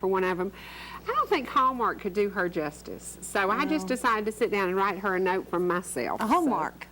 for one of them. I don't think Hallmark could do her justice. So I just decided to sit down and write her a note from myself. A Hallmark.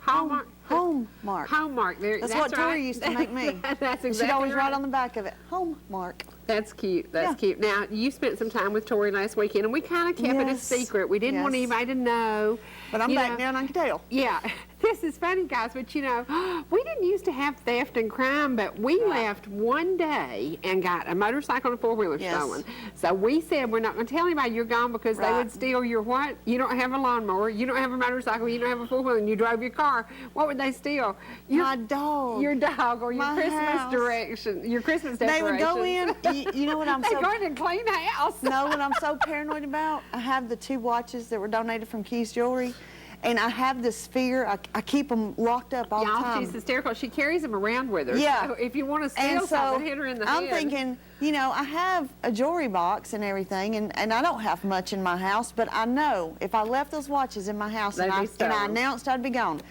Hallmark. Hallmark. Hallmark. That's what Cherie used to make me. That's exactly She'd always right. write on the back of it, Hallmark. That's cute. That's cute. Now, you spent some time with Tori last weekend, and we kind of kept it a secret. We didn't want anybody to know. But I'm back now, and I can tell. Yeah. This is funny, guys, but, you know, we didn't used to have theft and crime, but we left one day and got a motorcycle and a four-wheeler stolen. So we said, we're not going to tell anybody you're gone because they would steal your what? You don't have a lawnmower, you don't have a motorcycle, you don't have a four-wheeler, and you drove your car. What would they steal? My dog. Your dog or your Christmas direction, your Christmas decorations. They would go in, you know what I'm They're going to clean the house. No, what I'm so paranoid about, I have the 2 watches that were donated from Keys Jewelry. And I have this fear. I keep them locked up all the time. She's hysterical. She carries them around with her. Yeah. So if you want to steal something, hit her in the head. I'm thinking, you know, I have a jewelry box and everything, and I don't have much in my house, but I know if I left those watches in my house and I announced I'd be gone,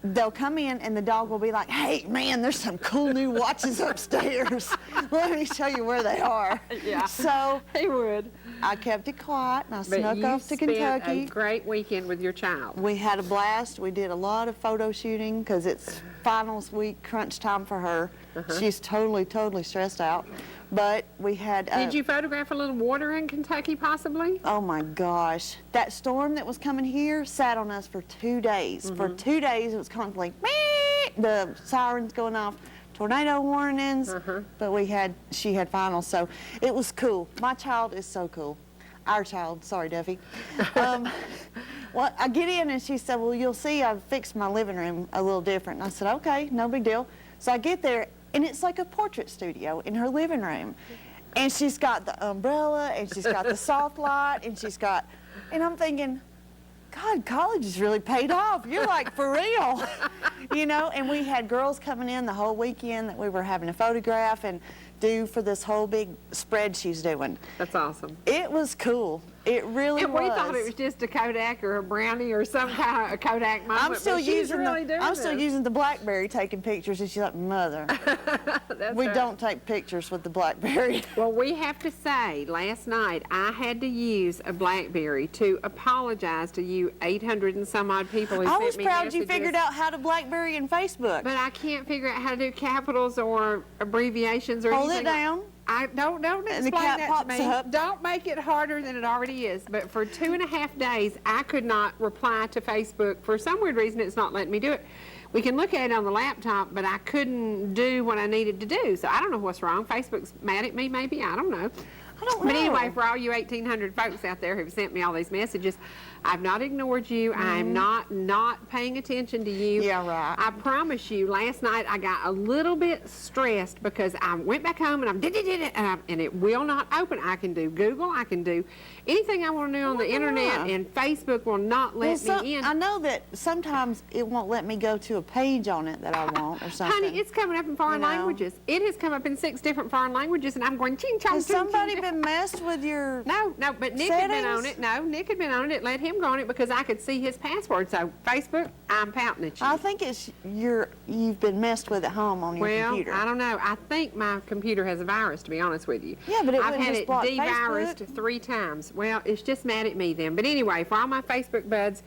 they'll come in and the dog will be like, hey, man, there's some cool new watches upstairs. Let me show you where they are. Yeah. So he would. I kept it quiet, and I snuck off to Kentucky. A great weekend with your child. We had a blast. We did a lot of photo shooting because it's finals week, crunch time for her. She's totally stressed out. But we had... Did you photograph a little water in Kentucky, possibly? Oh, my gosh. That storm that was coming here sat on us for 2 days. For 2 days, it was constantly, the sirens going off, tornado warnings, but she had finals, so it was cool. My child is so cool. Our child, sorry, Duffy. Well, I get in and she said, well, you'll see I've fixed my living room a little different. And I said, okay, no big deal. So I get there, and it's like a portrait studio in her living room. And she's got the umbrella, and she's got the soft light, and I'm thinking, God, college has really paid off. You're like, for real. You know, and we had girls coming in the whole weekend that we were having to photograph and do for this whole big spread she's doing. That's awesome. It was cool. It really was. We thought it was just a Kodak or a Brownie or some kind of a Kodak moment. I'm still using the BlackBerry taking pictures, and she's like, Mother, we don't take pictures with the BlackBerry. Well, we have to say, last night I had to use a BlackBerry to apologize to you 800 and some odd people who sent me I was proud messages. you figured out how to BlackBerry and Facebook. But I can't figure out how to do capitals or abbreviations or anything. Hold it down. I don't explain and the cat that pops to me. up. Don't make it harder than it already is. But for 2.5 days, I could not reply to Facebook. For some weird reason, it's not letting me do it. We can look at it on the laptop, but I couldn't do what I needed to do. So I don't know what's wrong. Facebook's mad at me, maybe. I don't know. I don't know. But anyway, for all you 1,800 folks out there who've sent me all these messages, I've not ignored you. I'm not paying attention to you. Yeah, right. I promise you, last night I got a little bit stressed because I went back home and and it will not open. I can do Google. I can do anything I want to do on the internet, and Facebook will not let me in. I know that sometimes it won't let me go to a page on it that I want or something. Honey, it's coming up in foreign languages. It has come up in 6 different foreign languages, and I'm going ching chong. Has somebody been messed with your No, but Nick had been on it. No, Nick had been on it. Let him go on it because I could see his password. So Facebook, I'm pouting at you. I think it's you've been messed with at home on your computer. Well, I don't know. I think my computer has a virus, to be honest with you. Yeah, but I've had just it block de-virused Facebook. 3 times. Well, it's just mad at me then. But anyway, for all my Facebook buds,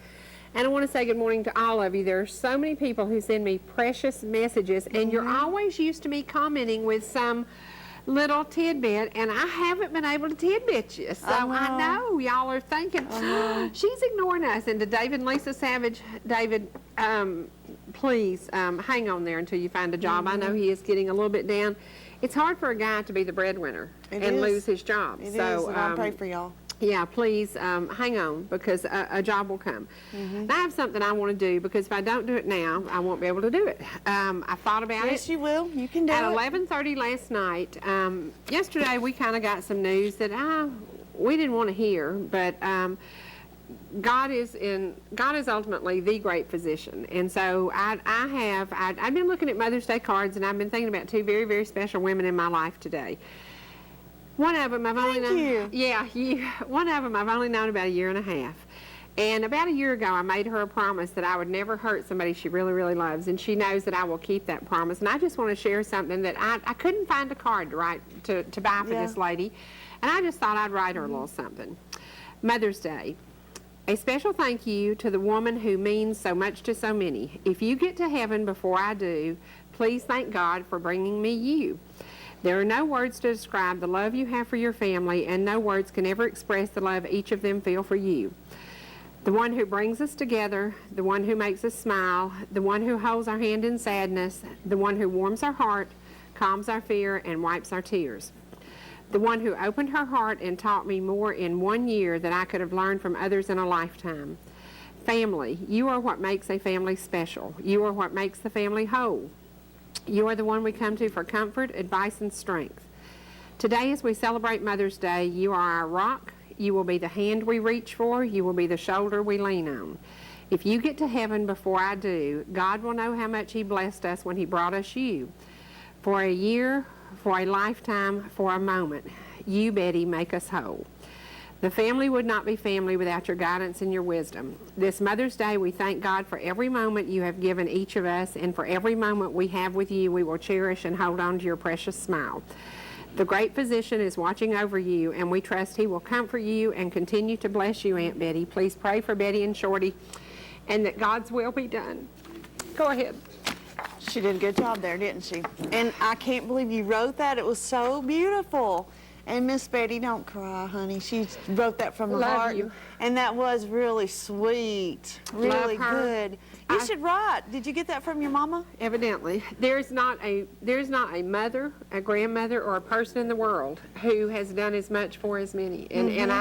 and I want to say good morning to all of you. There are so many people who send me precious messages, and you're always used to me commenting with some little tidbit, and I haven't been able to tidbit you. So I know y'all are thinking, she's ignoring us. And to David and Lisa Savage, David, please hang on there until you find a job. I know he is getting a little bit down. It's hard for a guy to be the breadwinner and lose his job. It is, and I pray for y'all. Yeah, please hang on because a job will come. Now, I have something I want to do because if I don't do it now, I won't be able to do it. I thought about it. Yes, you will. You can do it. At 11:30 last night, yesterday we kind of got some news that we didn't want to hear, but God is ultimately the great physician. And so I've been looking at Mother's Day cards, and I've been thinking about 2 very, very special women in my life today. One of them I've only known. Yeah, one of them I've only known about 1.5 years. And about 1 year ago, I made her a promise that I would never hurt somebody she really, really loves, and she knows that I will keep that promise. And I just want to share something that I couldn't find a card to buy for this lady. And I just thought I'd write her a little something. Mother's Day. A special thank you to the woman who means so much to so many. If you get to heaven before I do, please thank God for bringing me you. There are no words to describe the love you have for your family, and no words can ever express the love each of them feel for you. The one who brings us together, the one who makes us smile, the one who holds our hand in sadness, the one who warms our heart, calms our fear, and wipes our tears. The one who opened her heart and taught me more in 1 year than I could have learned from others in a lifetime. Family, you are what makes a family special. You are what makes the family whole. You are the one we come to for comfort, advice, and strength. Today, as we celebrate Mother's Day, you are our rock. You will be the hand we reach for. You will be the shoulder we lean on. If you get to heaven before I do, God will know how much He blessed us when He brought us you. For a year, for a lifetime, for a moment, you, Betty, make us whole. The family would not be family without your guidance and your wisdom. This Mother's Day, we thank God for every moment you have given each of us, and for every moment we have with you, we will cherish and hold on to your precious smile. The great physician is watching over you, and we trust He will comfort you and continue to bless you, Aunt Betty. Please pray for Betty and Shorty, and that God's will be done. Go ahead. She did a good job there, didn't she? And I can't believe you wrote that. It was so beautiful. And Miss Betty, don't cry, honey. She wrote that from the Love heart. you. And that was really sweet. Really Love her. good. You should write. Did you get that from your mama? Evidently, there's not a mother, a grandmother, or a person in the world who has done as much for as many. And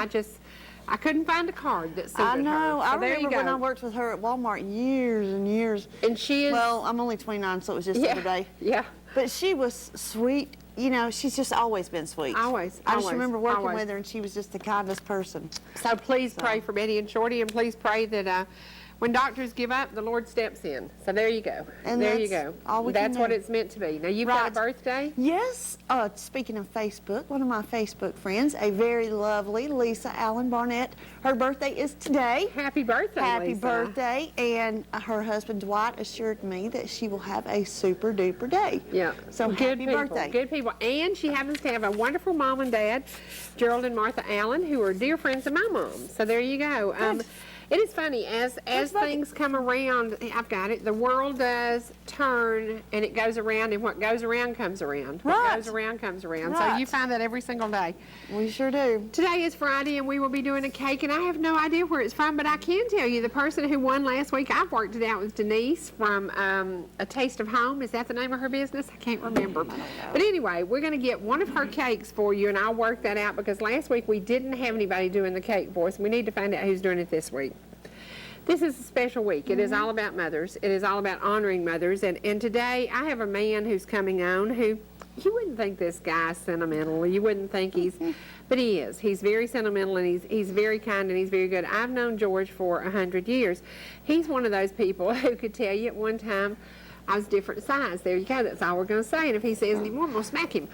I couldn't find a card that suited her. I know. So I there you remember when go. I worked with her at Walmart years and years. And she is. Well, I'm only 29, so it was just the other day. Yeah. But she was sweet. You know, she's just always been sweet. Always. I just remember working always. with her, and she was just the kindest person. So please pray for Betty and Shorty, and please pray that when doctors give up, the Lord steps in. So there you go. And there you that's go. all we can That's what do. it's meant to be. Now, you've got a Right. birthday? Yes. Speaking of Facebook, one of my Facebook friends, a very lovely Lisa Allen Barnett, her birthday is today. Happy birthday, Happy Lisa. birthday. And her husband Dwight assured me that she will have a super duper day. Yeah. So good happy people, birthday. Good people. And she happens to have a wonderful mom and dad, Gerald and Martha Allen, who are dear friends of my mom. So there you go. Good. It is funny, as things come around, I've got it, the world does turn, and it goes around, and what goes around comes around. What Right. goes around comes around. So Right. you find that every single day. We sure do. Today is Friday, and we will be doing a cake, and I have no idea where it's from, but I can tell you the person who won last week, I've worked it out with Denise from A Taste of Home. Is that the name of her business? I can't remember. But anyway, we're going to get one of her cakes for you, and I'll work that out because last week we didn't have anybody doing the cake for us. We need to find out who's doing it this week. This is a special week. It is all about mothers. It is all about honoring mothers. And today I have a man who's coming on who, you wouldn't think this guy's sentimental. You wouldn't think but he is. He's very sentimental, and he's very kind, and he's very good. I've known George for 100 years. He's one of those people who could tell you at one time, I was different size. There you go. That's all we're going to say. And if he says any more, I'm going to smack him.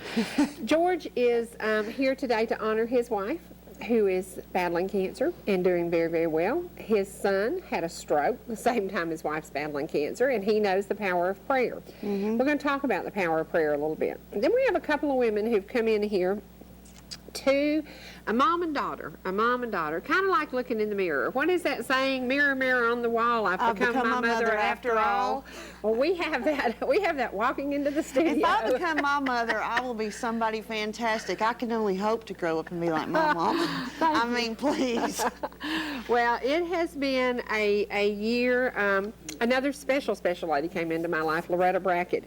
George is here today to honor his wife, who is battling cancer and doing very, very well. His son had a stroke the same time his wife's battling cancer, and he knows the power of prayer. We're going to talk about the power of prayer a little bit. And then we have a couple of women who've come in here, a mom and daughter, kind of like looking in the mirror. What is that saying? Mirror, mirror on the wall, I've become my mother after all. Well, we have that walking into the studio. If I become my mother, I will be somebody fantastic. I can only hope to grow up and be like my mom. I mean, please. Well, it has been a year. Another special lady came into my life, Loretta Brackett.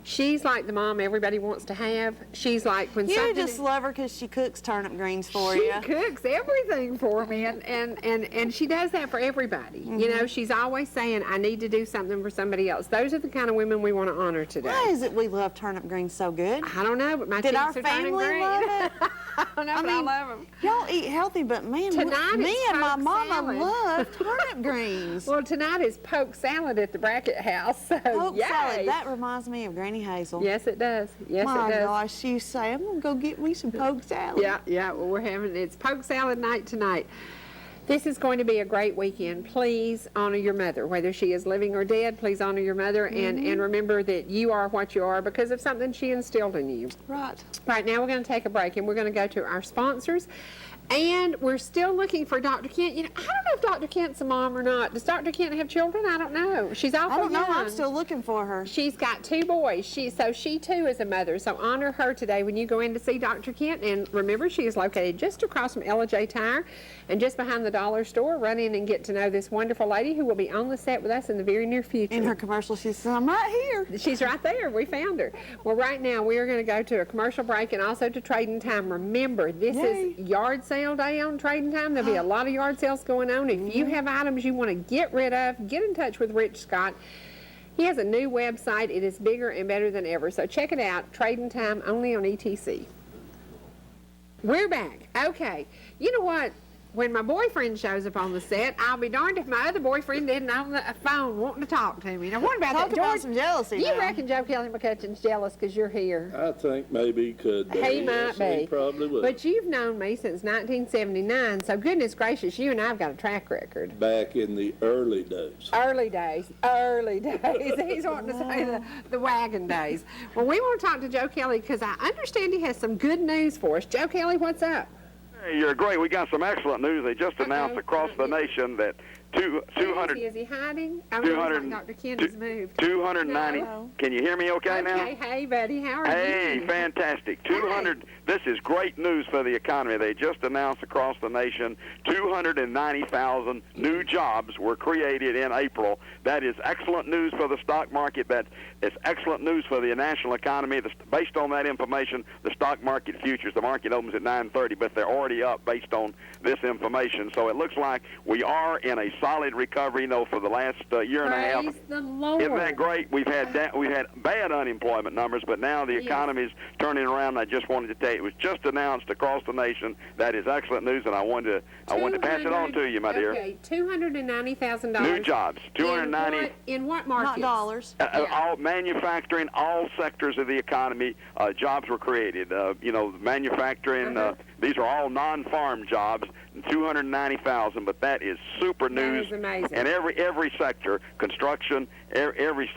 She's like the mom everybody wants to have. She's like when You something... just love her because she cooks turnip greens for She you. cooks everything for me, and she does that for everybody. You know, she's always saying, I need to do something for somebody else. Those are the kind of women we want to honor today. Why is it we love turnip greens so good? I don't know, but my Did cheeks our are turning family green. love it? I don't know, but I love them. Y'all eat healthy, but man, Tonight me it's and my poke mama salad. love turnip greens. Well, tonight is poke salad at the Brackett house, so Poke yay. salad, that reminds me of Granny Hazel. Yes, it does. Yes, My it does. gosh, she used to say, I'm going to go get me some poke salad. Yeah, well, it's poke salad night tonight. This is going to be a great weekend. Please honor your mother, whether she is living or dead. Please honor your mother, and remember that you are what you are because of something she instilled in you. Right. Right now, we're going to take a break, and we're going to go to our sponsors. And we're still looking for Dr. Kent. You know, I don't know if Dr. Kent's a mom or not. Does Dr. Kent have children? I don't know. She's awful I don't know. young. I'm still looking for her. She's got 2 boys. So she too is a mother. So honor her today when you go in to see Dr. Kent. And remember, she is located just across from L&J Tire and just behind the dollar store. Run in and get to know this wonderful lady who will be on the set with us in the very near future. In her commercial, she says, "I'm right here." She's right there. We found her. Well, right now we are going to go to a commercial break and also to Trading Time. Remember, this is yard sale day on Trading Time. There'll be a lot of yard sales going on. If you have items you want to get rid of, get in touch with Rich Scott. He has a new website. It is bigger and better than ever. So check it out. Trading Time only on ETC. We're back. Okay. You know what? When my boyfriend shows up on the set, I'll be darned if my other boyfriend isn't on the phone wanting to talk to me. Now, what about Talk that, about George? some jealousy You now. reckon Joe Kelly McCutcheon's jealous because you're here? I think maybe he could be. He Yes, might be. He probably would. But you've known me since 1979, so goodness gracious, you and I have got a track record. Back in the early days. Early days. He's wanting to say the wagon days. Well, we want to talk to Joe Kelly because I understand he has some good news for us. Joe Kelly, what's up? Hey, you're great. We got some excellent news. They just announced across the nation that 200. Is he hiding? I mean, 200 Dr. Kent has moved. 290. No. Can you hear me okay now? Okay, hey, buddy, how are you? Hey, fantastic. 200. This is great news for the economy. They just announced across the nation 290,000 new jobs were created in April. That is excellent news for the stock market. That is excellent news for the national economy. Based on that information, the stock market futures, the market opens at 9:30, but they're already up based on this information. So it looks like we are in a solid recovery, you know, for the last year and a half. Praise the Lord. Isn't that great? We've had bad unemployment numbers, but now the economy's turning around. I just wanted to tell you, it was just announced across the nation. That is excellent news, and I wanted to pass it on to you, my dear. Okay, $290,000. New jobs, 290. In what markets? Not dollars. All manufacturing, all sectors of the economy, jobs were created. You know, manufacturing. These are all non-farm jobs. 290,000, but that is super news. That is amazing. And every sector, construction, every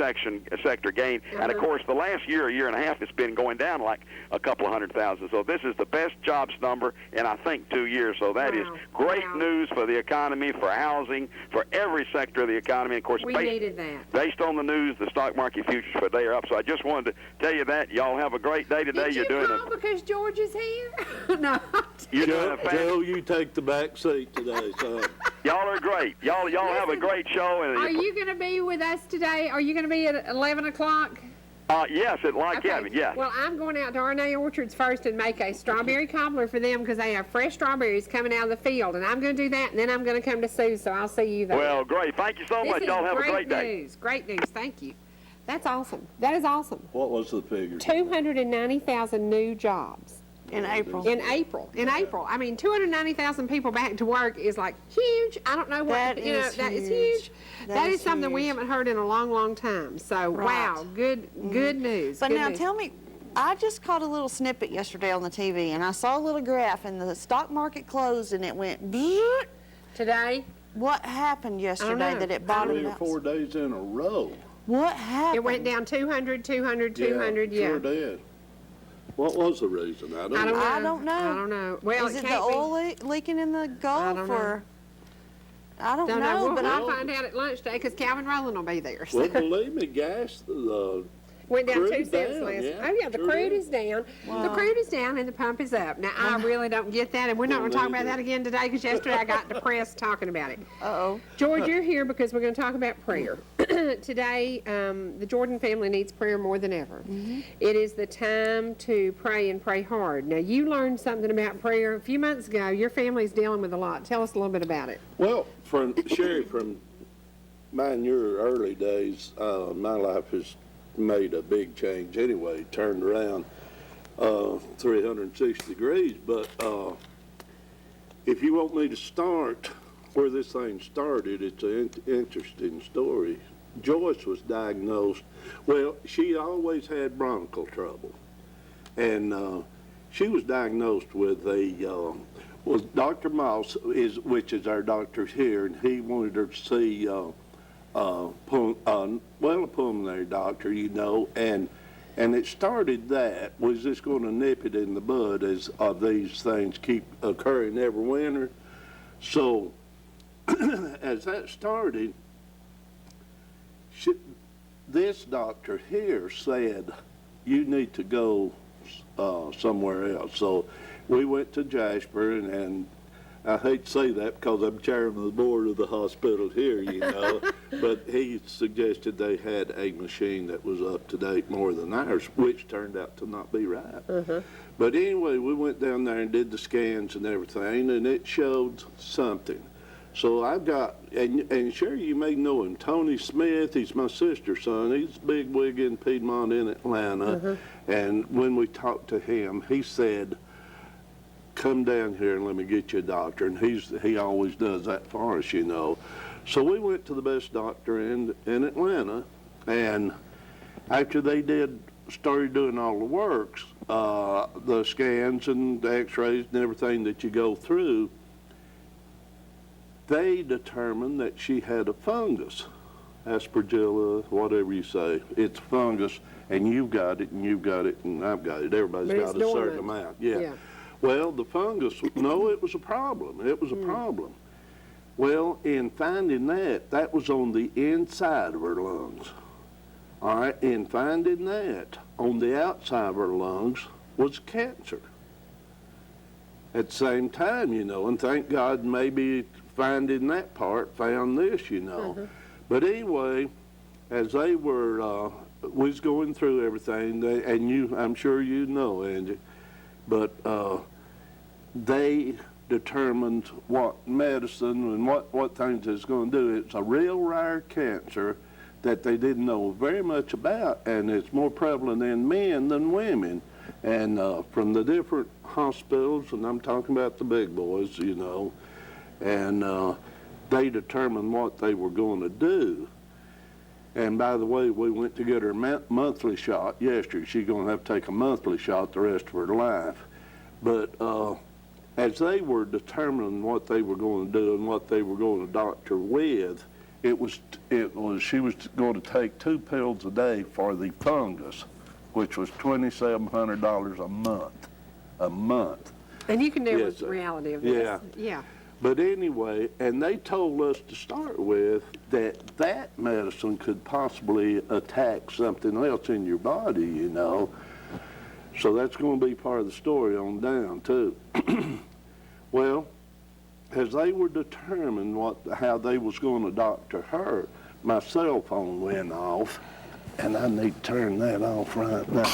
sector gained. And of course, the last year and a half, it's been going down like a couple of 100,000. So this is the best jobs number in, I think, 2 years. So that is great news for the economy, for housing, for every sector of the economy. And of course, We needed that. based on the news, the stock market futures for the day are up. So I just wanted to tell you that. Y'all have a great day today. Did you You're doing call because George is here? No. You're doing a Joe, you take the back seat today, son. Y'all are great. Y'all have a great show. And Are you going to be with us today? Are you going to be at 11 o'clock? Yes, at Like Cabin, yeah. Well, I'm going out to RNA Orchards first and make a strawberry cobbler for them because they have fresh strawberries coming out of the field. And I'm going to do that, and then I'm going to come to Sue, so I'll see you there. Well, great. Thank you so much. Y'all have a great day. Great news. Thank you. That's awesome. That is awesome. What was the figure? 290,000 new jobs. In April. In April. I mean, 290,000 people back to work is like huge. I don't know what, That that is is huge. That That is is something we huge. haven't heard in a long, long time. So, Right. wow, good news. But good now news. tell me, I just caught a little snippet yesterday on the TV, and I saw a little graph, and the stock market closed, and it went bzzzt. Today, What happened yesterday know. that it 3 bottomed or out? 4 days in a row. What happened? it went down 200, 200, yeah. Sure did. What was the reason? I don't know. I don't know. I don't know. Well, Is it the can't be. oil leaking in the Gulf, don't know. or I don't Don't know, know. but I'll I find out at lunch today because Calvin Rowland will be there. So. Well, believe me, gas, Went down 2 crude's cents down, less. yeah, Oh yeah, the sure crude did. is down. The crude is down and the pump is up. Now I really don't get that, and we're not going to talk about that again today because yesterday I got depressed talking about it. uh-oh. George, you're here because we're going to talk about prayer. Today, the Jordan family needs prayer more than ever. It is the time to pray and pray hard. Now, you learned something about prayer a few months ago. Your family's dealing with a lot. Tell us a little bit about it. Well, from Cherie, from mine, your early days, my life has made a big change anyway, turned around 360 degrees. But if you want me to start where this thing started, it's an interesting story. Joyce was diagnosed, well, she always had bronchial trouble. And she was diagnosed with a Well, Dr. Moss which is our doctor here, and he wanted her to see, a pulmonary doctor, you know, and it started that, was just going to nip it in the bud as these things keep occurring every winter. So, as that started, this doctor here said, you need to go somewhere else. So we went to Jasper, and I hate to say that because I'm chairman of the board of the hospital here, you know, but he suggested they had a machine that was up to date more than ours, which turned out to not be right. But anyway, we went down there and did the scans and everything, and it showed something. So I've got, and Cherie, you may know him, Tony Smith. He's my sister's son. He's a big wig in Piedmont in Atlanta. And when we talked to him, he said, come down here and let me get you a doctor. And he always does that for us, you know. So we went to the best doctor in Atlanta. And after they started doing all the works, the scans and the x-rays and everything that you go through, they determined that she had a fungus, aspergilla, whatever you say. It's a fungus, and you've got it, and you've got it, and I've got it. Everybody's got a certain amount. Yeah. Well, the fungus, no, it was a problem. It was a problem. Well, in finding that was on the inside of her lungs. All right, in finding that, on the outside of her lungs was cancer. At the same time, you know, and thank God maybe finding that part found this, you know. But anyway, as they were, was going through everything, and I'm sure you know, Angie, but they determined what medicine and what things it's going to do. It's a real rare cancer that they didn't know very much about, and it's more prevalent in men than women. And from the different hospitals, and I'm talking about the big boys, you know, and they determined what they were going to do. And by the way, we went to get her monthly shot yesterday. She's going to have to take a monthly shot the rest of her life. But as they were determining what they were going to do and what they were going to doctor with, it was she was going to take 2 pills a day for the fungus, which was $2,700 a month. And you can never with the reality of this. Yeah. But anyway, and they told us to start with that medicine could possibly attack something else in your body, you know. So that's going to be part of the story on down, too. Well, as they were determining how they was going to doctor her, my cell phone went off, and I need to turn that off right now.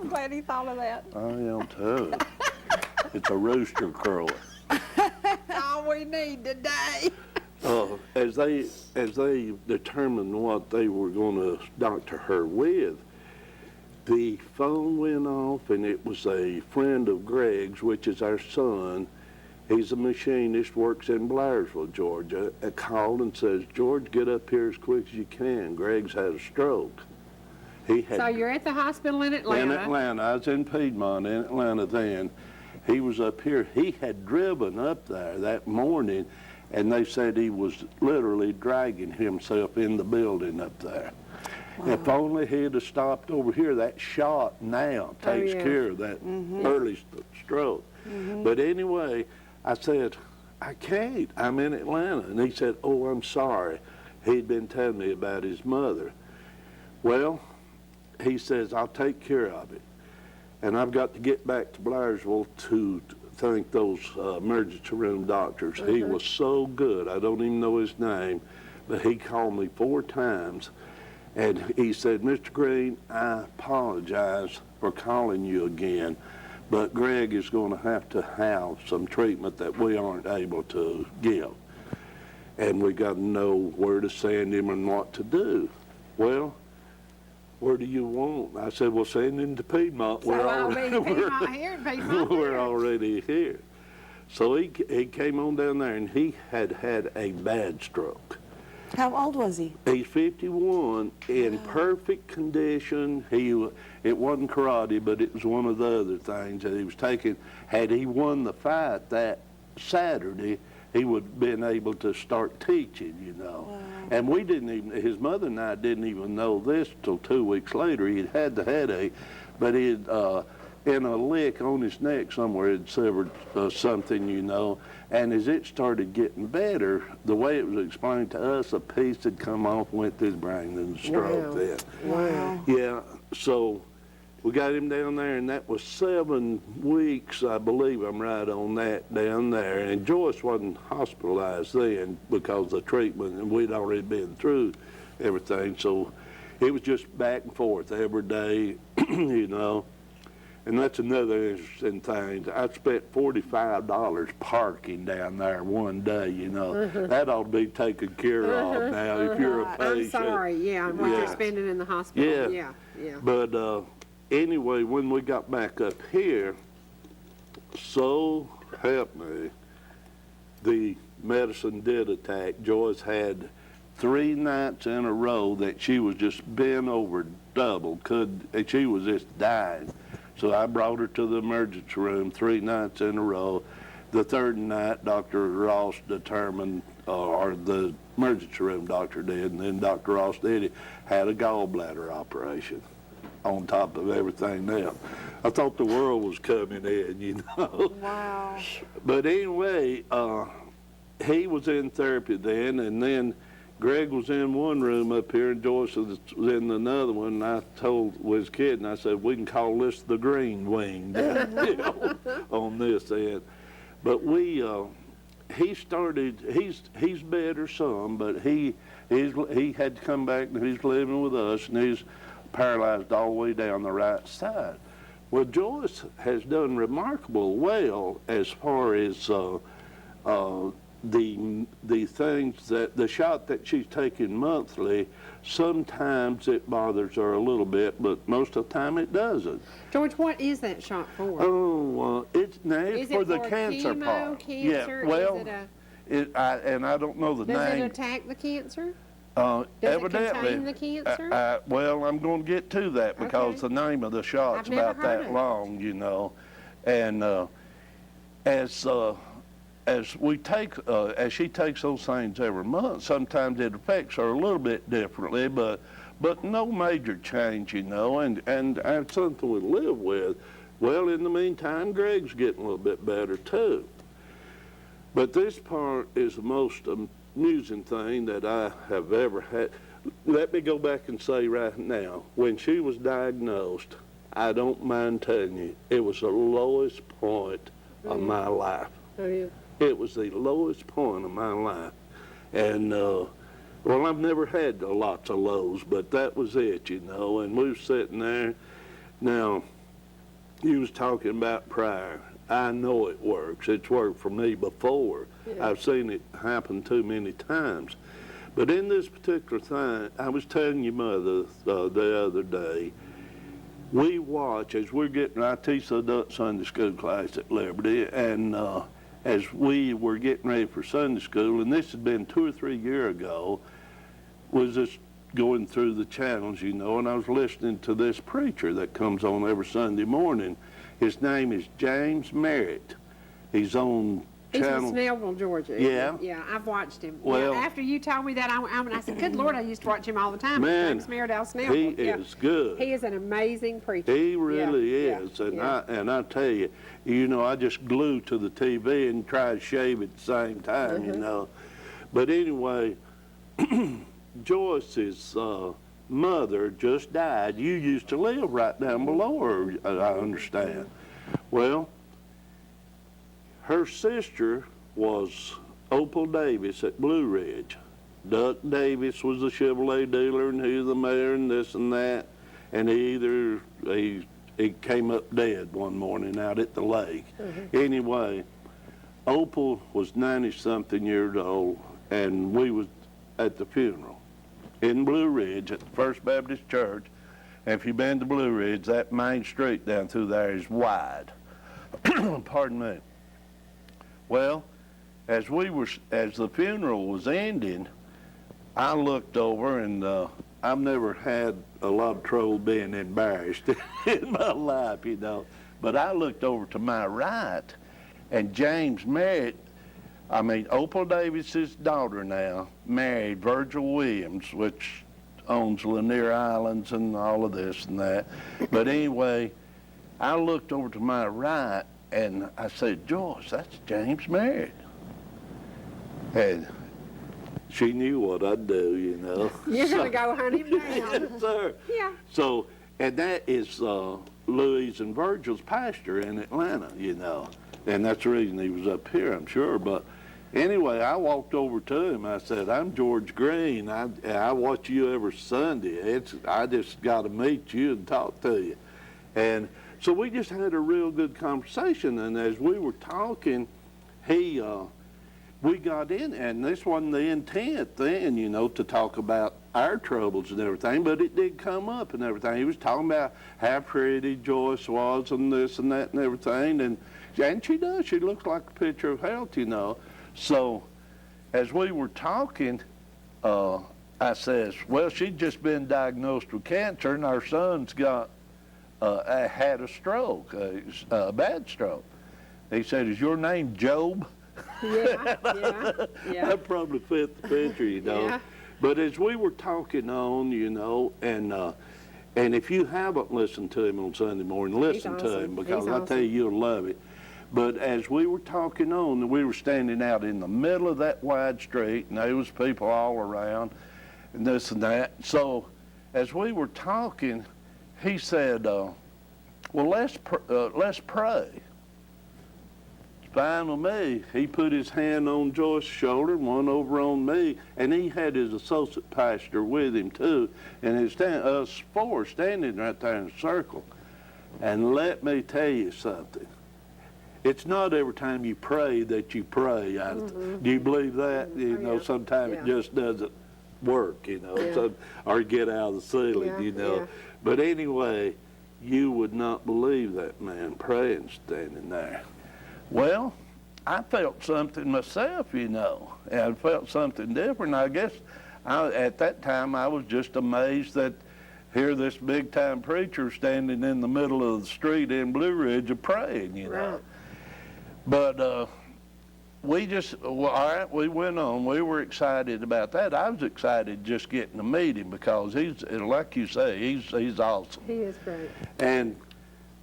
I'm glad he thought of that. I am, too. It's a rooster crowing. All we need today. As they determined what they were going to doctor her with, the phone went off, and it was a friend of Greg's, which is our son. He's a machinist, works in Blairsville, Georgia. Called and says, George, get up here as quick as you can. Greg's had a stroke. So you're at the hospital in Atlanta? In Atlanta. I was in Piedmont, in Atlanta then. He was up here. He had driven up there that morning, and they said he was literally dragging himself in the building up there. Wow. If only he'd have stopped over here, that shot now takes care of that early stroke. But anyway, I said, I can't. I'm in Atlanta. And he said, oh, I'm sorry. He'd been telling me about his mother. Well, he says, I'll take care of it. And I've got to get back to Blairsville to thank those emergency room doctors. He was so good. I don't even know his name, but he called me 4 times. And he said, Mr. Green, I apologize for calling you again, but Greg is going to have some treatment that we aren't able to give. And we got to know where to send him and what to do. Well, where do you want? I said, well, send him to Piedmont. So I'll be in Piedmont here in Piedmont. We're already here. So he came on down there, and he had a bad stroke. How old was he? He's 51, in perfect condition. It wasn't karate, but it was one of the other things that he was taking. Had he won the fight that Saturday, he would have been able to start teaching, you know. Wow. And we didn't even, his mother and I didn't even know this till 2 weeks later. He'd had the headache, but he'd, in a lick on his neck somewhere, had severed something, you know. And as it started getting better, the way it was explained to us, a piece had come off, went to his brain, and stroke then. Wow. Yeah, so we got him down there, and that was 7 weeks, I believe I'm right on that, down there. And Joyce wasn't hospitalized then because of the treatment, and we'd already been through everything. So it was just back and forth every day, you know. And that's another interesting thing. I spent $45 parking down there one day, you know. That ought to be taken care of now if you're a patient. I'm sorry, yeah, what you're spending in the hospital. Yeah. But anyway, when we got back up here, so help me, the medicine did attack. Joyce had 3 nights in a row that she was just bent over double. She was just dying. So I brought her to the emergency room 3 nights in a row. The 3rd night, Dr. Ross determined, or the emergency room doctor did, and then Dr. Ross did it, had a gallbladder operation on top of everything else. I thought the world was coming in, you know. Wow. But anyway, he was in therapy then, and then Greg was in one room up here, and Joyce was in another one. And I told his kid, and I said, we can call this the green wing down on this end. But he started. He's better some, but he had to come back, and he's living with us, and he's paralyzed all the way down the right side. Well, Joyce has done remarkable well as far as the things that the shot that she's taking monthly. Sometimes it bothers her a little bit, but most of the time it doesn't. George, what is that shot for? Oh, it's for the cancer chemo, part. Cancer? Yeah, well, Is it I don't know the does name. it attack the cancer? Does evidently, it contain the cancer? Well, I'm going to get to that because Okay. the name of the shot's I've never about heard that it. long, you know. And as she takes those things every month, sometimes it affects her a little bit differently, but no major change, you know, and that's something we live with. Well, in the meantime, Greg's getting a little bit better too. But this part is the most amusing thing that I have ever had. Let me go back and say right now, when she was diagnosed, I don't mind telling you, it was the lowest point of my life. Oh, yeah. It was the lowest point of my life. And, well, I've never had lots of lows, but that was it, you know. And we were sitting there. Now, you was talking about prayer. I know it works. It's worked for me before. Yeah. I've seen it happen too many times. But in this particular thing, I was telling your mother the other day, we watch, as we're getting, I teach the adult Sunday school class at Liberty, and as we were getting ready for Sunday school, and this had been 2 or 3 years ago, was just going through the channels, you know, and I was listening to this preacher that comes on every Sunday morning. His name is James Merritt. He's on He's channel. from Snellville, Georgia. isn't he? Yeah. Yeah, I've watched him. Well- yeah, after you told me that, I said, good Lord, I used to watch him all the time. Man, James Merritt out of He Snellville. Yeah. is good. He is an amazing preacher. He really Yeah, is, yeah, and I tell you, I just glue to the TV and try to shave at the same time, you know. But anyway, Joyce's mother just died. You used to live right down below her, I understand. Well, her sister was Opal Davis at Blue Ridge. Duck Davis was the Chevrolet dealer, and he was the mayor, and this and that. And he came up dead one morning out at the lake. Anyway, Opal was 90-something years old, and we was at the funeral in Blue Ridge at the First Baptist Church. And if you've been to Blue Ridge, that main street down through there is wide. Pardon me. Well, as the funeral was ending, I looked over, and I've never had a lot of trouble being embarrassed in my life, you know. But I looked over to my right, and James married, Opal Davis's daughter now, married Virgil Williams, which owns Lanier Islands and all of this and that. But anyway, I looked over to my right, and I said, Joyce, that's James married. And she knew what I'd do, you know. You're going to go hunt him down. Yes, sir. Yeah. So, and that is Louis and Virgil's pastor in Atlanta, you know. And that's the reason he was up here, I'm sure. But anyway, I walked over to him. I said, I'm George Green. I watch you every Sunday. I just got to meet you and talk to you. And so we just had a real good conversation. And as we were talking, we got in, and this wasn't the intent then, you know, to talk about our troubles and everything, but it did come up and everything. He was talking about how pretty Joyce was and this and that and everything, and she does. She looks like a picture of health, you know. So as we were talking, I says, well, she'd just been diagnosed with cancer, and our son's got had a stroke, a bad stroke. He said, is your name Job? Yeah. That probably fit the picture, you know. Yeah. But as we were talking on, you know, and if you haven't listened to him on Sunday morning, listen to him, because I tell you, you'll love it. But as we were talking on, we were standing out in the middle of that wide street, and there was people all around, and this and that. So as we were talking, he said, well, let's pray. Fine with me. He put his hand on Joyce's shoulder and one over on me, and he had his associate pastor with him too, and us four standing right there in a circle. And let me tell you something. It's not every time you pray that you pray. Do you believe that? You know, sometimes it just doesn't work, you know, or get out of the ceiling, you know. But anyway, you would not believe that man praying standing there. Well, I felt something myself, you know, and I felt something different. I guess at that time I was just amazed that here this big-time preacher standing in the middle of the street in Blue Ridge praying, you know. Right. But we went on. We were excited about that. I was excited just getting to meet him because he's, like you say, he's awesome. He is great. And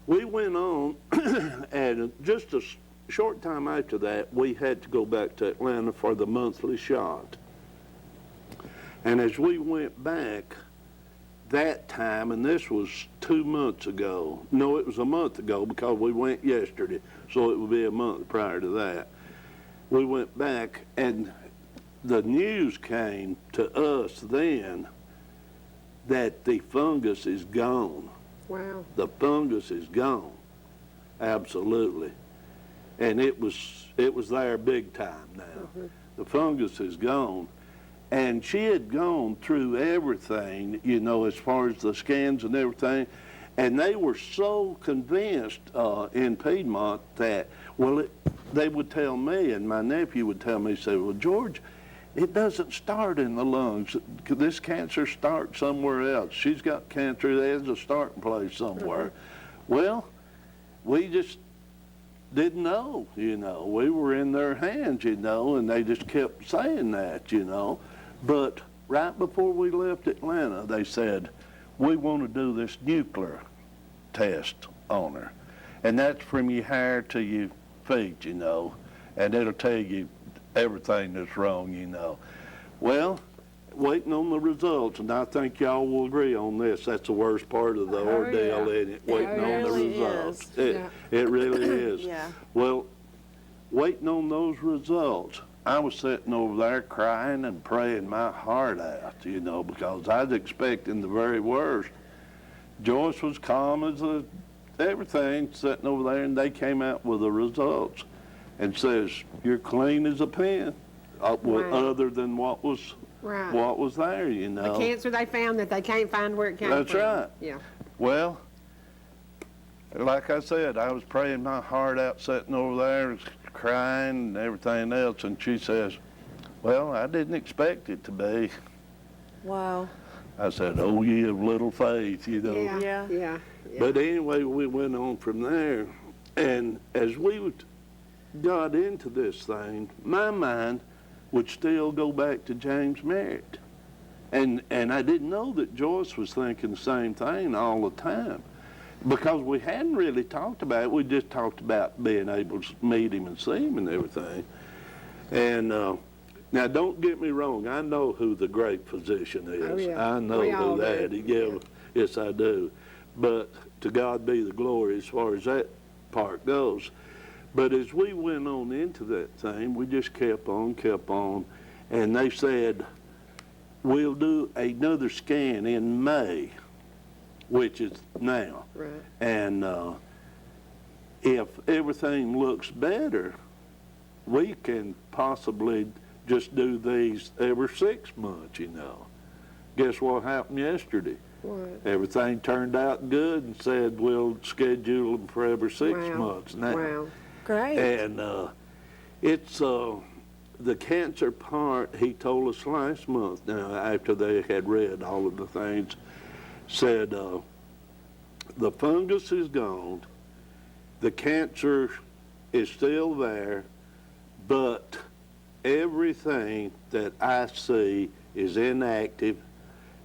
we went on, and just a short time after that, we had to go back to Atlanta for the monthly shot. And as we went back that time, and this was 2 months ago. No, it was a month ago because we went yesterday, so it would be a month prior to that. We went back, and the news came to us then that the fungus is gone. Wow. The fungus is gone, absolutely. And it was there big time now. The fungus is gone. And she had gone through everything, you know, as far as the scans and everything. And they were so convinced in Piedmont that, well, they would tell me, and my nephew would tell me, say, well, George, it doesn't start in the lungs. This cancer starts somewhere else. She's got cancer. There's a starting place somewhere. Well, we just didn't know, you know. We were in their hands, you know, and they just kept saying that, you know. But right before we left Atlanta, they said, we want to do this nuclear test on her. And that's from your hair to your feet, you know, and it'll tell you everything that's wrong, you know. Well, waiting on the results, and I think y'all will agree on this. That's the worst part of the ordeal, isn't it? Waiting on the really results. is. It really is. Yeah. Well, waiting on those results, I was sitting over there crying and praying my heart out, you know, because I was expecting the very worst. Joyce was calm as everything, sitting over there, and they came out with the results and says, you're clean as a pin, other than what was there, you know. The cancer they found that they can't find where it came from. That's right. Yeah. Well, like I said, I was praying my heart out, sitting over there, crying and everything else, and she says, well, I didn't expect it to be. Wow. I said, oh, ye of little faith, you know. Yeah. Yeah. But anyway, we went on from there. And as we got into this thing, my mind would still go back to James Merritt. And I didn't know that Joyce was thinking the same thing all the time, because we hadn't really talked about it. We just talked about being able to meet him and see him and everything. And now, don't get me wrong. I know who the great physician is. Oh, yeah. I know We all who that do. is. Yeah, yes, I do. But to God be the glory as far as that part goes. But as we went on into that thing, we just kept on, and they said, we'll do another scan in May, which is now. Right. And if everything looks better, we can possibly just do these every 6 months, you know. Guess what happened yesterday? What? Everything turned out good and said we'll schedule them for every 6 Wow. months now. Wow. Great. And it's the cancer part, he told us last month now, after they had read all of the things, said the fungus is gone, the cancer is still there, but everything that I see is inactive,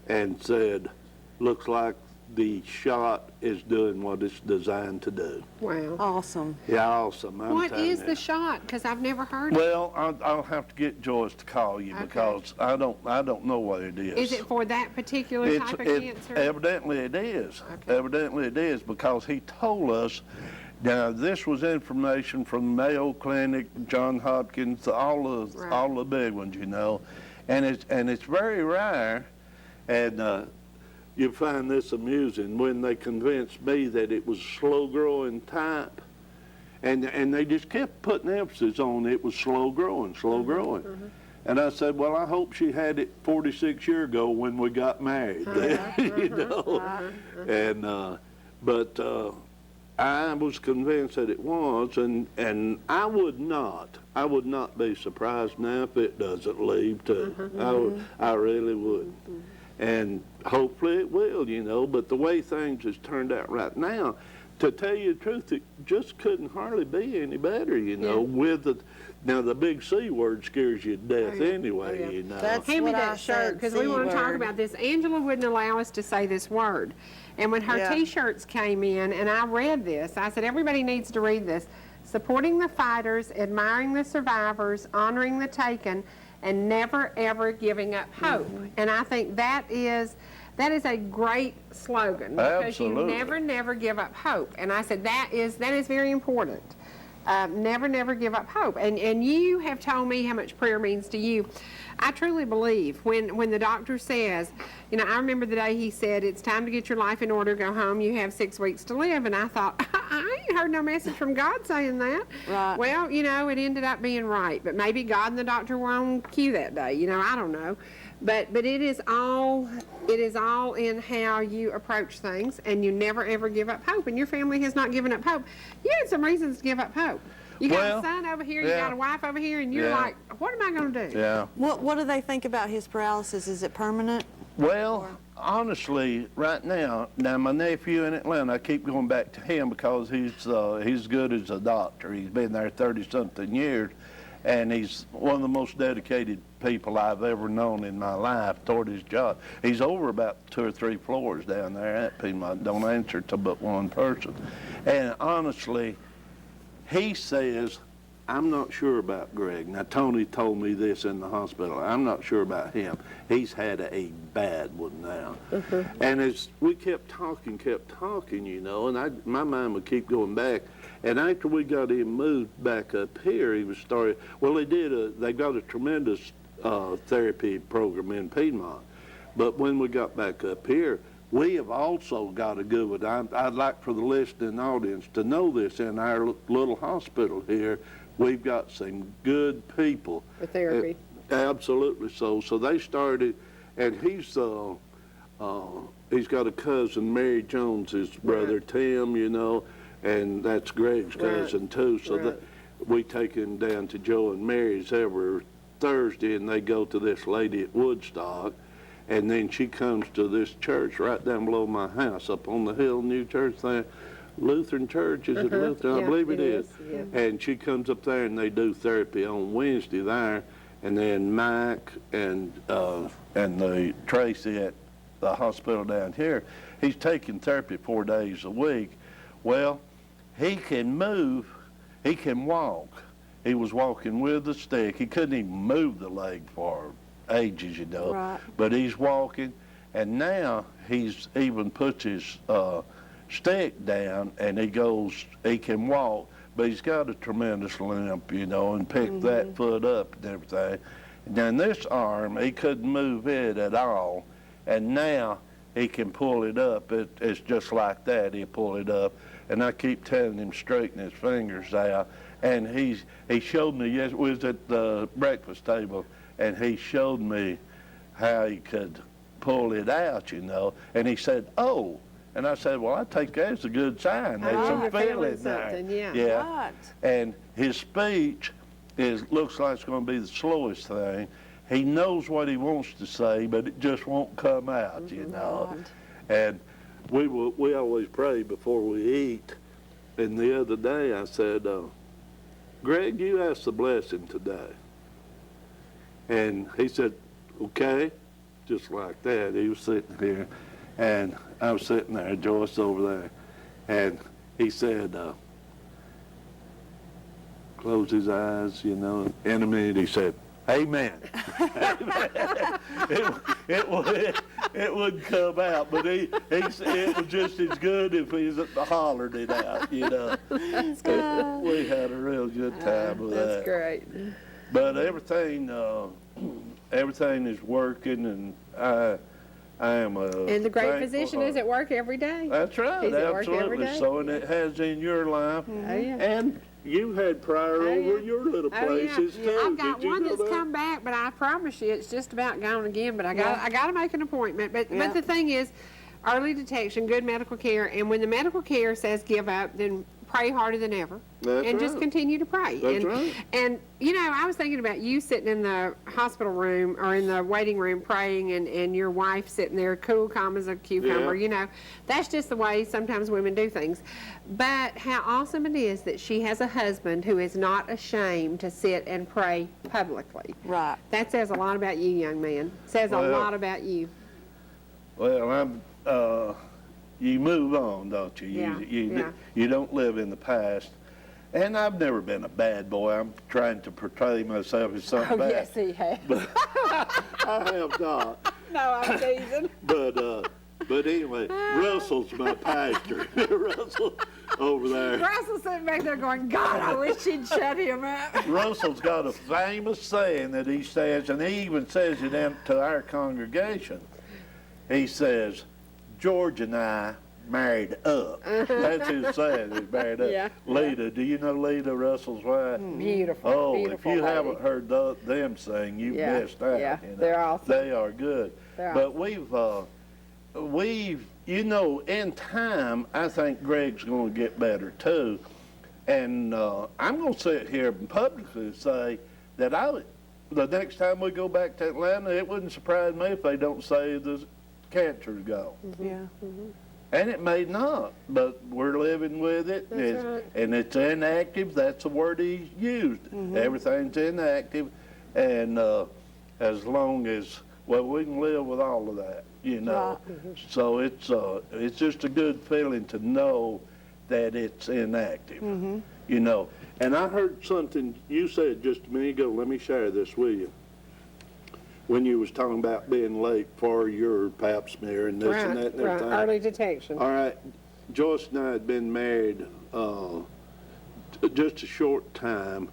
and said, looks like the shot is doing what it's designed to do. Wow. Awesome. Yeah, awesome. I'm What telling is you. the shot? Because I've never heard it. Well, I'll have to get Joyce to call you, Okay. because I don't know what it is. Is it for that particular type of cancer? Evidently it is. Okay. Evidently it is, because he told us. Now, this was information from Mayo Clinic, John Hopkins, all the big ones, you know, and it's very rare, and you find this amusing when they convinced me that it was slow-growing type, and they just kept putting emphasis on it was slow-growing. And I said, well, I hope she had it 46 years ago when we got married, you know, and but. I was convinced that it was, and I would not be surprised now if it doesn't leave too. I really would. And hopefully it will, you know, but the way things has turned out right now, to tell you the truth, it just couldn't hardly be any better, you know, with now the big C word scares you to death anyway, you know. That's Hand me what I that shirt, said, because we want to talk C-word. about this. Angela wouldn't allow us to say this word. And when her Yeah. T-shirts came in, and I read this, I said, everybody needs to read this. Supporting the fighters, admiring the survivors, honoring the taken, and never, ever giving up hope. And I think that is a great slogan, because Absolutely. you never give up hope. And I said, that is very important. Never give up hope. And you have told me how much prayer means to you. I truly believe when the doctor says, you know, I remember the day he said, it's time to get your life in order, go home, you have 6 weeks to live. And I thought, I ain't heard no message from God saying that. Right. Well, you know, it ended up being right. But maybe God and the doctor were on cue that day. You know, I don't know. But it is all in how you approach things, and you never ever give up hope. And your family has not given up hope. You had some reasons to give up hope. You got Well, a son over here, you yeah. got a wife over here, and you're Yeah. like, what am I going to do? Yeah. What do they think about his paralysis? Is it permanent? Well, honestly, right now my nephew in Atlanta, I keep going back to him because he's good as a doctor. He's been there 30-something years, and he's one of the most dedicated people I've ever known in my life toward his job. He's over about 2 or 3 floors down there at Piedmont, don't answer to but one person. And honestly, he says, I'm not sure about Greg. Now, Tony told me this in the hospital. I'm not sure about him. He's had a bad one now. And as we kept talking, you know, and my mind would keep going back. And after we got him moved back up here, he was started, well, they got a tremendous therapy program in Piedmont. But when we got back up here, we have also got a good one. I'd like for the listening audience to know this. In our little hospital here, we've got some good people. For therapy. Absolutely so. So they started, and he's got a cousin, Mary Jones, his brother Tim, you know, and that's Greg's cousin too. So we take him down to Joe and Mary's every Thursday, and they go to this lady at Woodstock. And then she comes to this church right down below my house up on the hill, new church there. Lutheran church, is it Lutheran? Yeah, I believe it is. yeah. And she comes up there and they do therapy on Wednesday there. And then Mike and the Tracy at the hospital down here, he's taking therapy 4 days a week. Well, he can move, he can walk. He was walking with a stick. He couldn't even move the leg for ages, you know. Right. But he's walking, and now he's even puts his stick down, and he can walk, but he's got a tremendous limp, you know, and picked that foot up and everything. And then this arm, he couldn't move it at all, and now he can pull it up. It's just like that. He'll pull it up, and I keep telling him straighten his fingers out. And he showed me, yes, we was at the breakfast table, and he showed me how he could pull it out, you know. And he said, "Oh," and I said, "Well, I take that as a good sign. There's Oh, some you're feeling feeling there." something, yeah. Yeah. Right. And his speech looks like it's going to be the slowest thing. He knows what he wants to say, but it just won't come out, you know. Right. And we always pray before we eat. And the other day I said, "Greg, you ask the blessing today." And he said, "Okay," just like that. He was sitting here, and I was sitting there, Joyce over there, and he said, close his eyes, you know. In a minute, he said, "Amen." It wouldn't come out, but it was just as good if he hollered it out, you know. That's good. We had a real good time with that. That's great. But everything is working, and I am a And the great thankful physician heart. is at work every day. That's right, He's at work every absolutely. day. So, and it has in your life, Oh, yeah. and you had prior Oh, over yeah. your little Oh, places yeah. too. I've got Did you one know that's that? come back, but I promise you it's just about gone again. But I Yeah. got to make an appointment. But Yeah. the thing is, early detection, good medical care, and when the medical care says give up, then pray harder than ever, That's and just right. continue to pray. That's and, right. And you know, I was thinking about you sitting in the hospital room or in the waiting room praying, and your wife sitting there cool, calm as a cucumber. Yeah. You know, that's just the way sometimes women do things. But how awesome it is that she has a husband who is not ashamed to sit and pray publicly. Right. That says a lot about you, young man. Says a Well- lot about you. Well, you move on, don't you? Yeah, You yeah. you don't live in the past. And I've never been a bad boy. I'm trying to portray myself as something bad. Oh, yes, he has. I have not. No, I'm teasing. But anyway, Russell's my pastor. Russell over there. Russell's sitting back there going, God, I wish she'd shut him up. Russell's got a famous saying that he says, and he even says it to our congregation. He says, "George and I married up." That's his saying, he's married up. Yeah. Lita, do you know Lita, Russell's wife? Beautiful, Oh, beautiful if you lady. haven't heard them sing, you Yeah, missed out. yeah, you know. they're awesome. They are good. They're But we've, you know, in time, I think Greg's going to get better too. And I'm going to sit here and publicly say that the next time we go back to Atlanta, it wouldn't surprise me if they don't say the cancer's gone. Yeah. And it may not, but we're living with it. That's right. And it's inactive. That's the word he used. Everything's inactive. And as long as, well, we can live with all of that, you know. Right. So it's just a good feeling to know that it's inactive, you know. And I heard something you said just a minute ago. Let me share this with you. When you was talking about being late for your pap smear and this and that and Right, everything. early detection. All right, Joyce and I had been married just a short time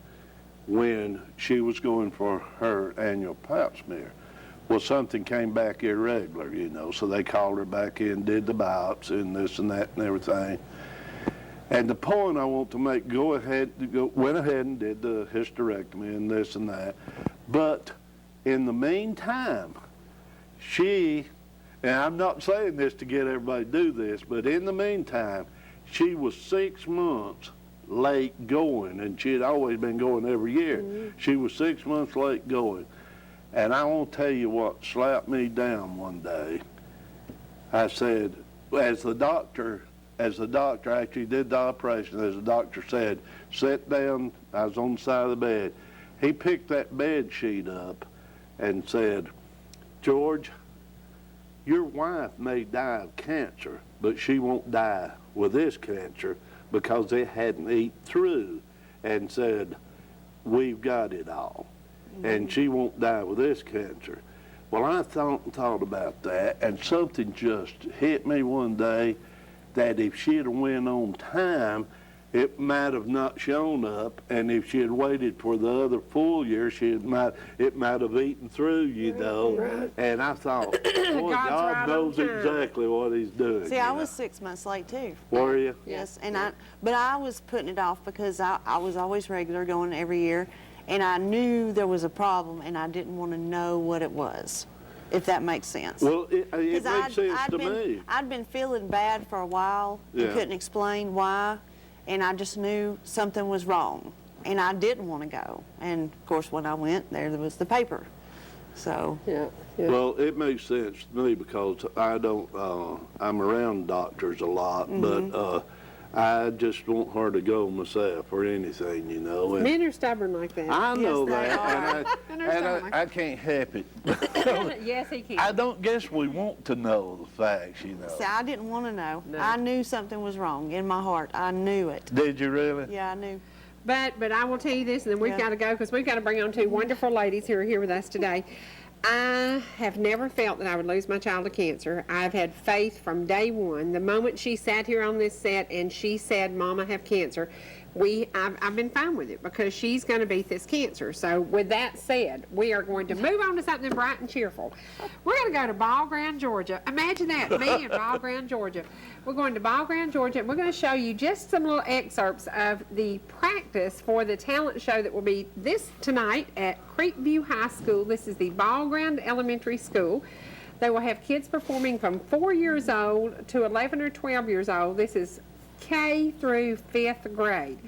when she was going for her annual pap smear. Well, something came back irregular, you know, so they called her back in, did the biopsy and this and that and everything. And the point I want to make, went ahead and did the hysterectomy and this and that. But in the meantime, and I'm not saying this to get everybody to do this, but in the meantime, she was 6 months late going, and she had always been going every year. She was 6 months late going. And I want to tell you what slapped me down one day. I said, as the doctor actually did the operation, as the doctor said, sit down, I was on the side of the bed. He picked that bed sheet up and said, George, your wife may die of cancer, but she won't die with this cancer because it hadn't eaten through. And said, we've got it all. And she won't die with this cancer. Well, I thought about that, and something just hit me one day that if she had went on time, it might have not shown up, and if she had waited for the other full year, it might have eaten through, you know. Right. And I thought, boy, God's God right knows on time. exactly what He's doing. See, you I know. was 6 months late too. Were you? Yes, and but I was putting it off because I was always regular going every year, and I knew there was a problem, and I didn't want to know what it was, if that makes sense. Well, it 'Cause makes sense to me. I'd been feeling bad for a while. Yeah. I couldn't explain why, and I just knew something was wrong, and I didn't want to go. And of course, when I went there was the paper. So Yeah, yeah. Well, it makes sense to me because I'm around doctors a lot, but I just want her to go myself or anything, you know. And Men are stubborn like that. I know Yes, they that, are. and I can't help it. Yes, he can. I don't guess we want to know the facts, you know. see, I didn't want to know. No. I knew something was wrong in my heart. I knew it. Did you really? Yeah, I knew. But I will tell you this, and then we've Yeah. got to go because we've got to bring on two wonderful ladies who are here with us today. I have never felt that I would lose my child to cancer. I've had faith from day one. The moment she sat here on this set and she said, Mom, I have cancer, I've been fine with it because she's going to beat this cancer. So with that said, we are going to move on to something bright and cheerful. We're going to go to Ball Ground, Georgia. Imagine that, me in Ball Ground, Georgia. We're going to Ball Ground, Georgia, and we're going to show you just some little excerpts of the practice for the talent show that will be this tonight at Creekview High School. This is the Ball Ground Elementary School. They will have kids performing from 4 years old to 11 or 12 years old. This is K through 5th grade.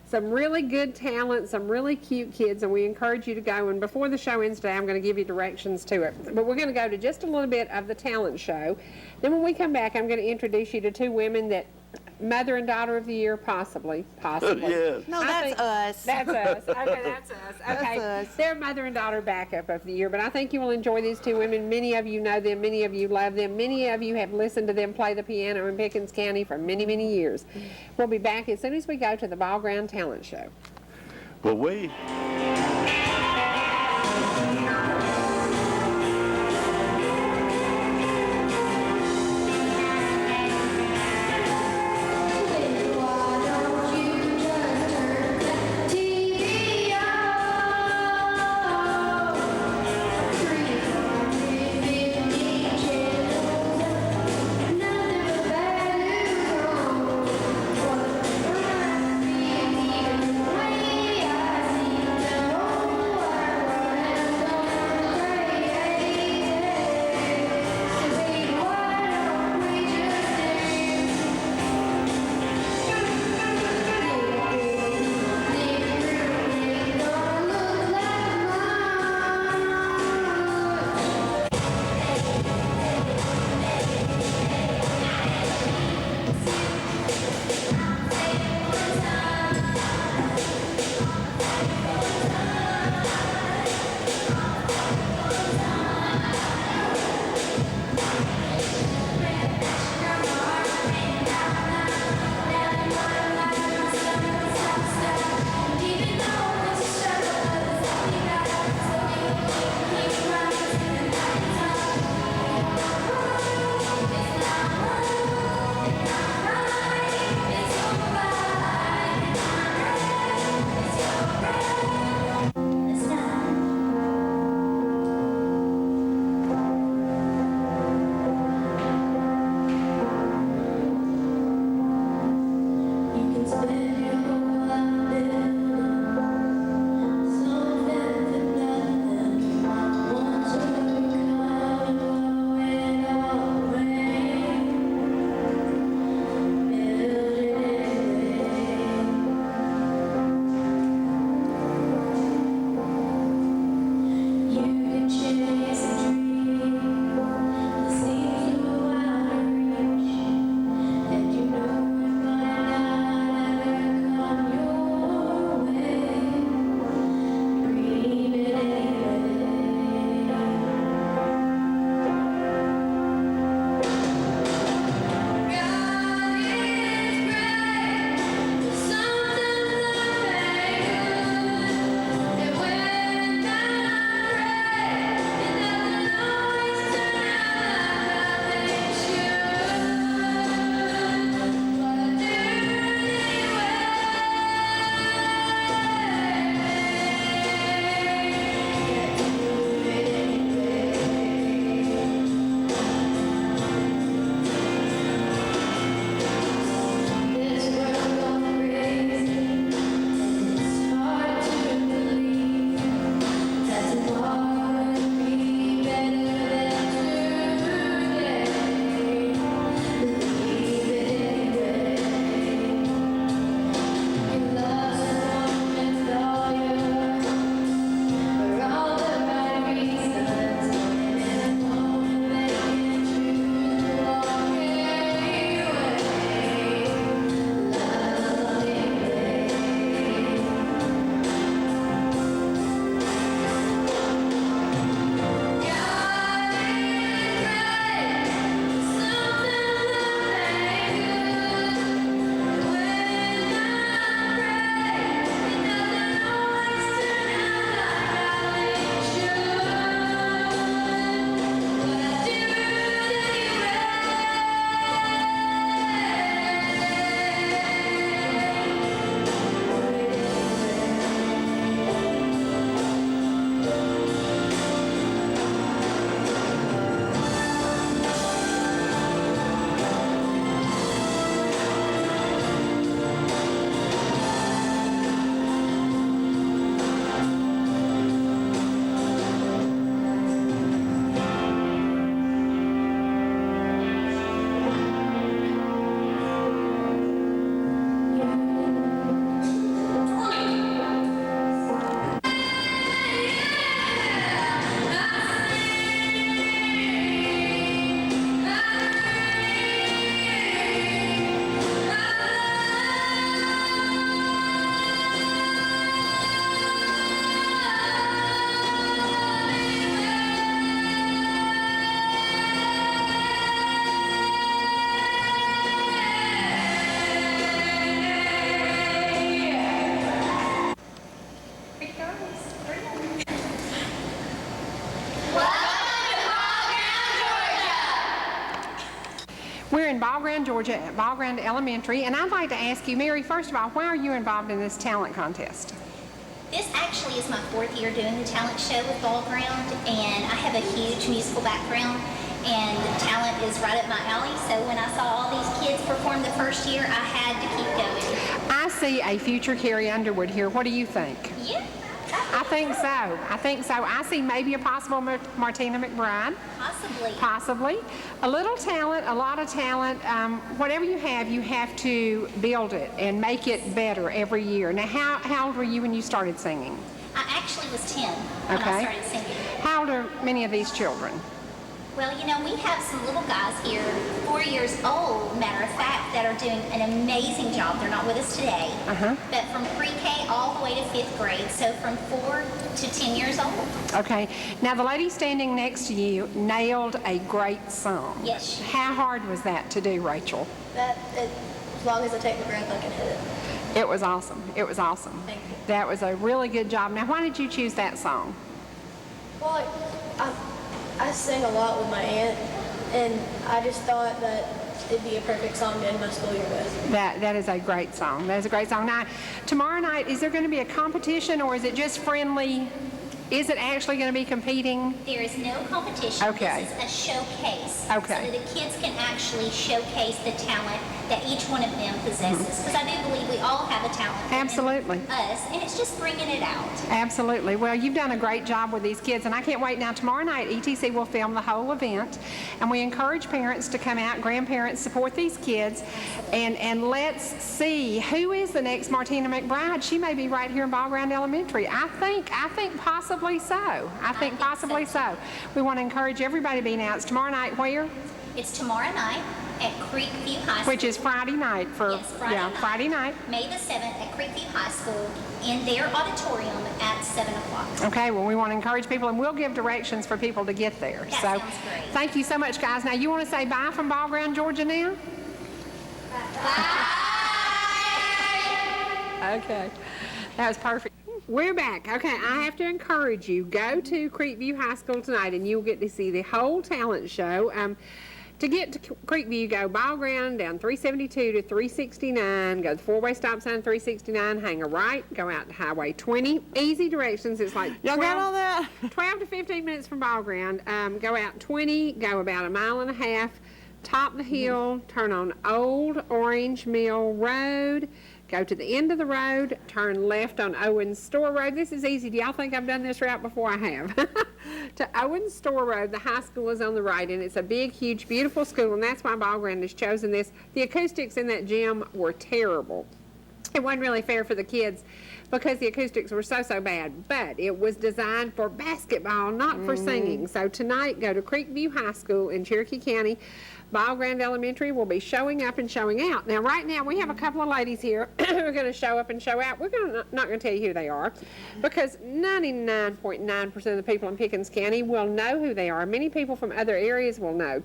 Some really good talent, some really cute kids, and we encourage you to go. And before the show ends today, I'm going to give you directions to it. But we're going to go to just a little bit of the talent show. Then when we come back, I'm going to introduce you to two women that Mother and Daughter of the Year, possibly. Yes. No, I that's think- us. That's us. Okay, that's us. Okay. That's us. They're Mother and Daughter backup of the year, but I think you will enjoy these two women. Many of you know them. Many of you love them. Many of you have listened to them play the piano in Pickens County for many, many years. We'll be back as soon as we go to the Ball Ground Talent Show. Well, we... Nothing but bad news. Ball Ground, Georgia, at Ball Ground Elementary. And I'd like to ask you, Mary, first of all, why are you involved in this talent contest? This actually is my 4th year doing the talent show with Ball Ground, and I have a huge musical background, and talent is right up my alley. So when I saw all these kids perform the first year, I had to keep going. I see a future Carrie Underwood here. What do you think? Yeah. I think so. I see maybe a possible Martina McBride. Possibly. A little talent, a lot of talent. Whatever you have to build it and make it better every year. Now, how old were you when you started singing? I actually was 10 when I started singing. How old are many of these children? Well, you know, we have some little guys here, 4 years old, matter of fact, that are doing an amazing job. They're not with us today, but from pre-K all the way to 5th grade, so from 4 to 10 years old. Okay. Now, the lady standing next to you nailed a great song. Yes. How hard was that to do, Rachel? As long as I take the breath, I can hit it. It was awesome. Thank you. That was a really good job. Now, why did you choose that song? Well, I sing a lot with my aunt, and I just thought that it'd be a perfect song to end my school year with. That is a great song. That is a great song. Now, tomorrow night, is there going to be a competition, or is it just friendly? Is it actually going to be competing? There is no competition. Okay. This is a showcase. Okay. So that the kids can actually showcase the talent that each one of them possesses. Because I do believe we all have a talent. Absolutely. within us, and it's just bringing it out. Absolutely. Well, you've done a great job with these kids, and I can't wait. Now, tomorrow night, ETC will film the whole event, and we encourage parents to come out, grandparents, support these kids, and let's see who is the next Martina McBride. She may be right here in Ball Ground Elementary. I think possibly so. I think possibly so. We want to encourage everybody to be out. It's tomorrow night where? It's tomorrow night at Creekview High School. Which is Friday night for Yes, Friday night. Friday night. May the 7th at Creekview High School in their auditorium at 7 o'clock. Okay, well, we want to encourage people, and we'll give directions for people to get there. That sounds great. Thank you so much, guys. Now, you want to say bye from Ball Ground, Georgia now? Bye. Okay, that was perfect. We're back. Okay, I have to encourage you, go to Creekview High School tonight, and you'll get to see the whole talent show. To get to Creekview, go Ball Ground down 372 to 369, go the four-way stop sign 369, hang a right, go out to Highway 20. Easy directions. It's like Y'all got all that? 12 to 15 minutes from Ball Ground. Go out 20, go about a mile and a half, top the hill, turn on Old Orange Mill Road, go to the end of the road, turn left on Owens Store Road. This is easy. Do y'all think I've done this route before? I have. To Owens Store Road, the high school is on the right, and it's a big, huge, beautiful school, and that's why Ball Ground has chosen this. The acoustics in that gym were terrible. It wasn't really fair for the kids because the acoustics were so bad, but it was designed for basketball, not for singing. So tonight, go to Creekview High School in Cherokee County. Ball Ground Elementary will be showing up and showing out. Now, right now, we have a couple of ladies here who are going to show up and show out. We're not going to tell you who they are because 99.9% of the people in Pickens County will know who they are. Many people from other areas will know.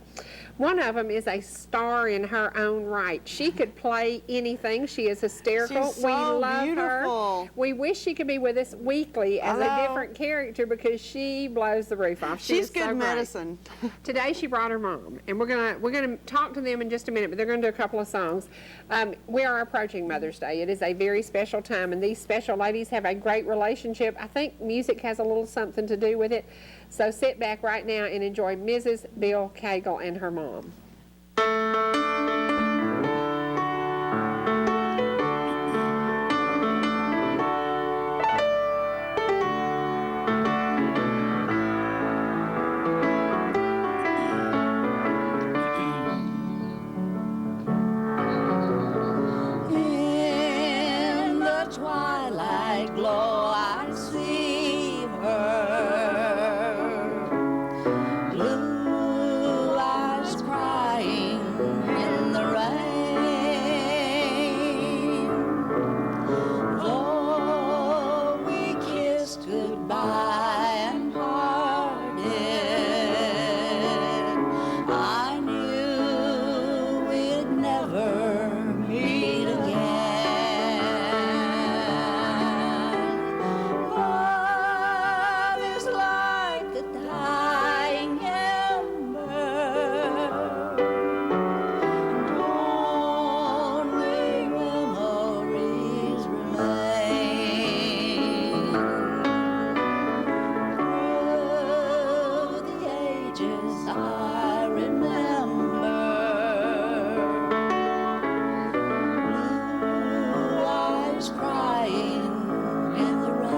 One of them is a star in her own right. She could play anything. She is hysterical. She's so we love beautiful. her. We wish she could be with us weekly as a different character because she blows the roof off. She's so good great. medicine. Today she brought her mom, and we're gonna talk to them in just a minute, but they're gonna do a couple of songs. We are approaching Mother's Day. It is a very special time, and these special ladies have a great relationship. I think music has a little something to do with it. So sit back right now and enjoy Mrs. Bill Cagle and her mom. In the twilight glow, I see her, blue eyes crying in the rain. Though we kissed goodbye and parted, I knew we'd never meet again. Love is like a dying ember, and I remember. Blue eyes crying in the rain.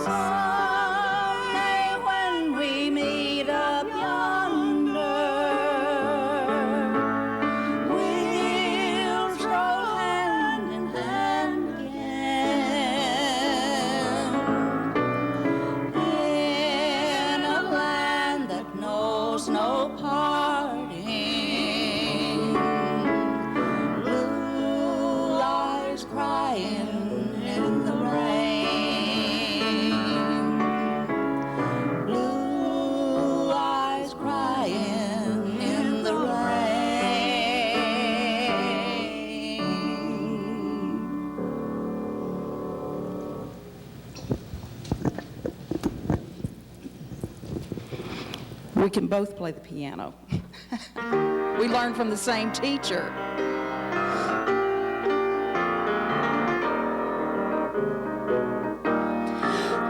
Someday when we meet up yonder, we'll stroll hand in hand again in a land that knows no parting. Blue eyes crying in the rain. Blue eyes crying in the rain. We can both play the piano. We learned from the same teacher.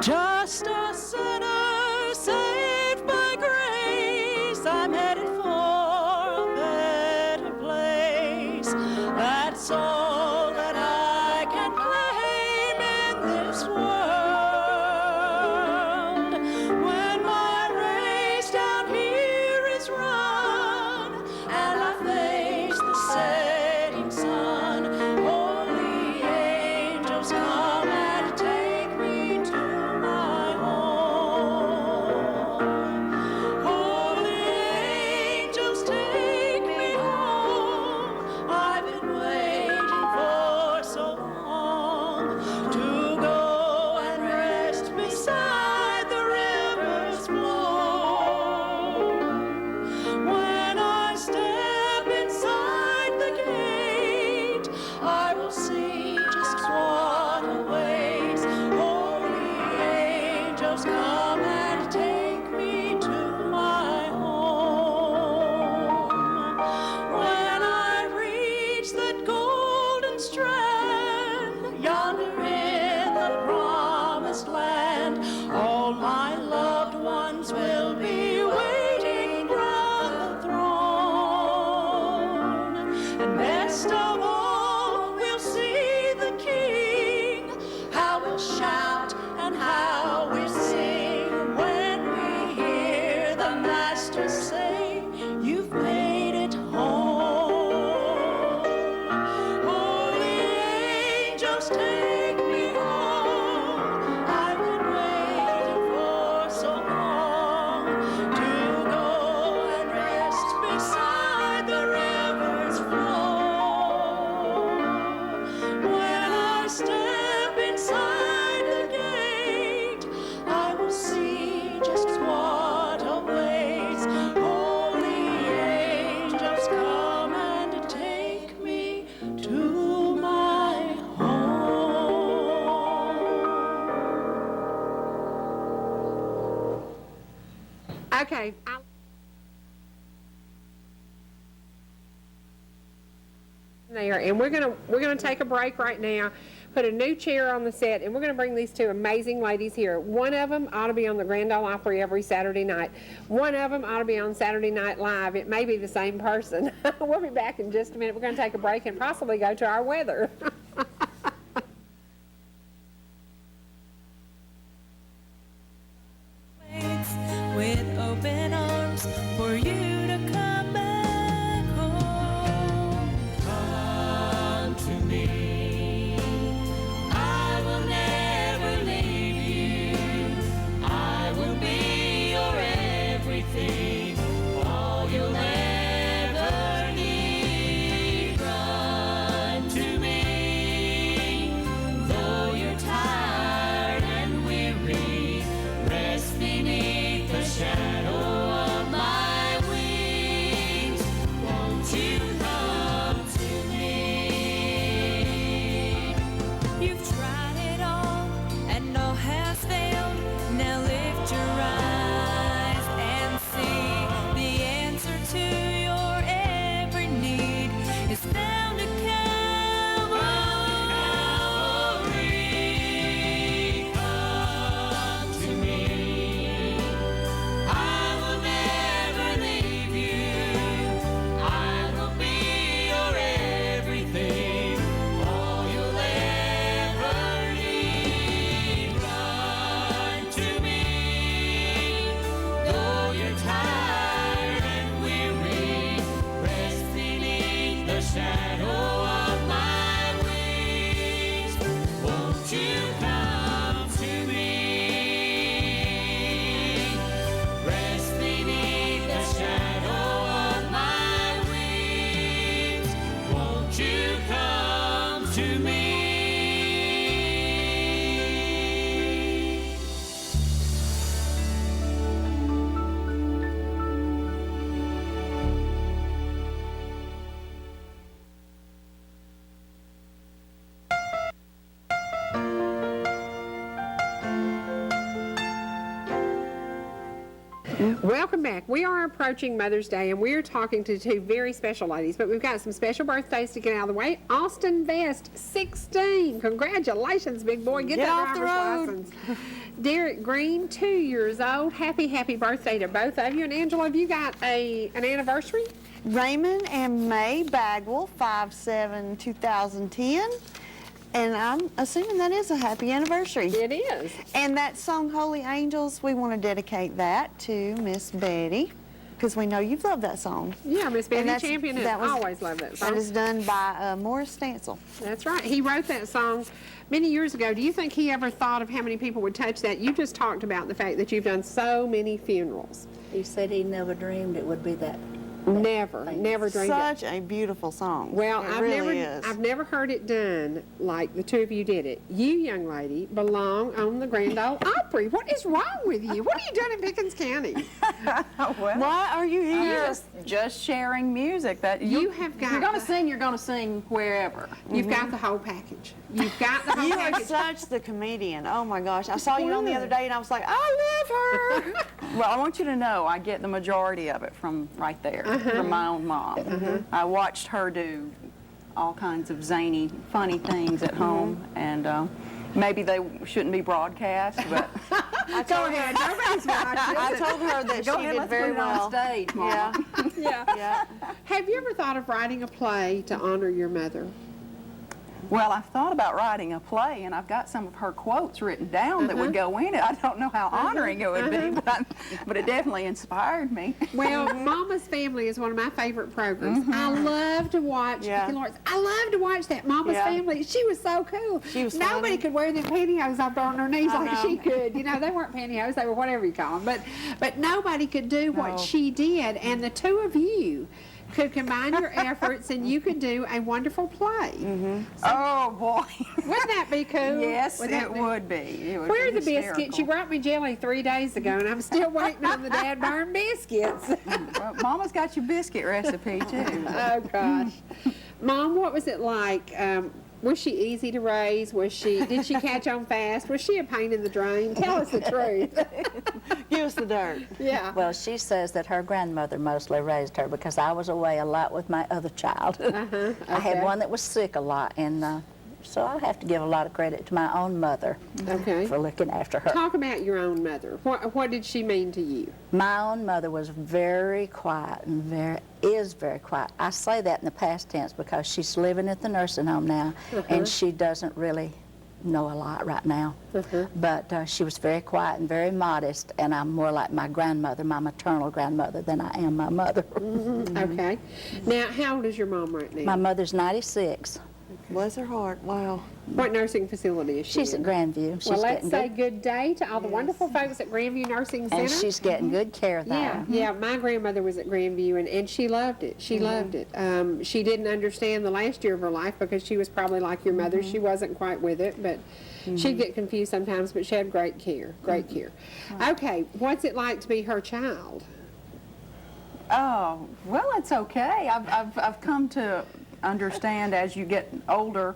Just a sinner saved by grace. I'm headed for a better place. That's all that I can claim in this world. When my race down here is run and I face the setting sun, holy angels come and take me to my home. Holy angels, take me home. I've been waiting for so long to go and rest beside the river's flow. When I step inside the gate, I will see just what awaits. Holy angels, come and take me to my home. When I reach that golden strand, yonder in the promised land, all my loved ones will be waiting round the throne. And best of all, we'll see the King. How we'll shout and how we'll sing when we hear the Master say, "You've made it home." Holy angels, take me home. I've been waiting for so long to go and rest beside the river's flow. When I step inside the gate, I will see just what awaits. Holy angels, come and take me to my home. Okay. There, and we're gonna take a break right now, put a new chair on the set, and we're gonna bring these two amazing ladies here. One of them ought to be on the Grand Ole Opry every Saturday night. One of them ought to be on Saturday Night Live. It may be the same person. We'll be back in just a minute. We're gonna take a break and possibly go to our weather. With open arms for you to come back home. Come to me. I will never leave you. I will be your everything. All you'll ever need. Run to me. Welcome back. We are approaching Mother's Day, and we're talking to two very special ladies, but we've got some special birthdays to get out of the way. Austin Vest, 16. Congratulations, big boy. Get that off the driver's road. license. Derek Green, 2 years old. Happy, happy birthday to both of you. And Angela, have you got an anniversary? Raymond and May Bagwell, 5/7/2010. And I'm assuming that is a happy anniversary. It is. And that song, Holy Angels, we want to dedicate that to Miss Betty, because we know you've loved that song. Yeah, Miss Betty that's- Champion has that was- always loved that That song. is done by Morris Stancil. That's right. He wrote that song many years ago. Do you think he ever thought of how many people would touch that? You just talked about the fact that you've done so many funerals. He said he never dreamed it would be that. Never dreamed it. Such a beautiful song. Well, it really is. I've never heard it done like the two of you did it. You, young lady, belong on the Grand Ole Opry. What is wrong with you? What are you doing in Pickens County? Why are you here? Just sharing music. That You have got You're going to the- sing. You're going to sing wherever. You've got the whole package. You've got the whole You are package. such the comedian. Oh my gosh. I saw you on the other day and I was like, I love her. Well, I want you to know I get the majority of it from right there, from my own mom. I watched her do all kinds of zany, funny things at home, and maybe they shouldn't be broadcast, but Go ahead. Nobody's watching. I told her that go she ahead, did let's very put it well. on stage, Mama. Yeah. Yeah. Yeah. Have you ever thought of writing a play to honor your mother? Well, I've thought about writing a play, and I've got some of her quotes written down that would go in it. I don't know how honoring it would be, but it definitely inspired me. Well, Mama's Family is one of my favorite programs. I love to watch Yeah. Mickey Lawrence. I love to watch that Mama's Yeah. Family. She was so cool. She was Nobody funny. could wear them pantyhose up on their knees I like know. she could. You know, they weren't pantyhose, they were whatever you call them. But nobody could do what No. she did. And the two of you could combine your efforts and you could do a wonderful play. Oh, boy. Wouldn't that be cool? Yes, Wouldn't that it be- would be. It would Where are be the biscuits? You hysterical. brought me jelly 3 days ago, and I'm still waiting on the dad burned biscuits. Well, Mama's got your biscuit recipe, too. Oh gosh, Mom, what was it like? Was she easy to raise? Did she catch on fast? Was she a pain in the drain? Tell us the truth. Give us the dirt. Yeah. Well, she says that her grandmother mostly raised her because I was away a lot with my other child. I had okay. one that was sick a lot, and so I have to give a lot of credit to my own mother Okay. for looking after her. Talk about your own mother. What did she mean to you? My own mother was very quiet and is very quiet. I say that in the past tense because she's living at the nursing home now, and she doesn't really know a lot right now. But she was very quiet and very modest, and I'm more like my grandmother, my maternal grandmother, than I am my mother. Okay. Now, how old is your mom right now? My mother's 96. Bless her heart. Wow. What nursing facility is she She's in? at Grandview. She's Well, let's getting say good, good day to all the wonderful folks at Grandview Nursing Center. and she's getting good care there. Yeah, my grandmother was at Grandview, and she loved it. She loved it. She didn't understand the last year of her life because she was probably like your mother. She wasn't quite with it, but she'd get confused sometimes, but she had great care, care. Okay, what's it like to be her child? Oh, well, it's okay. I've come to understand as you get older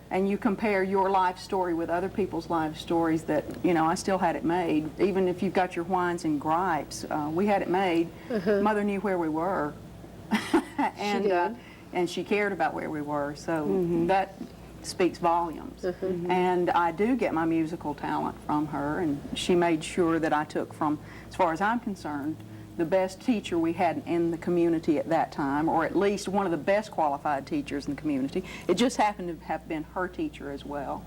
and you compare your life story with other people's life stories that, you know, I still had it made. Even if you've got your whines and gripes, we had it made. Mother knew where we were. And, did. And she cared about where we were, so that speaks volumes. And I do get my musical talent from her, and she made sure that I took from, as far as I'm concerned, the best teacher we had in the community at that time, or at least one of the best qualified teachers in the community. It just happened to have been her teacher as well.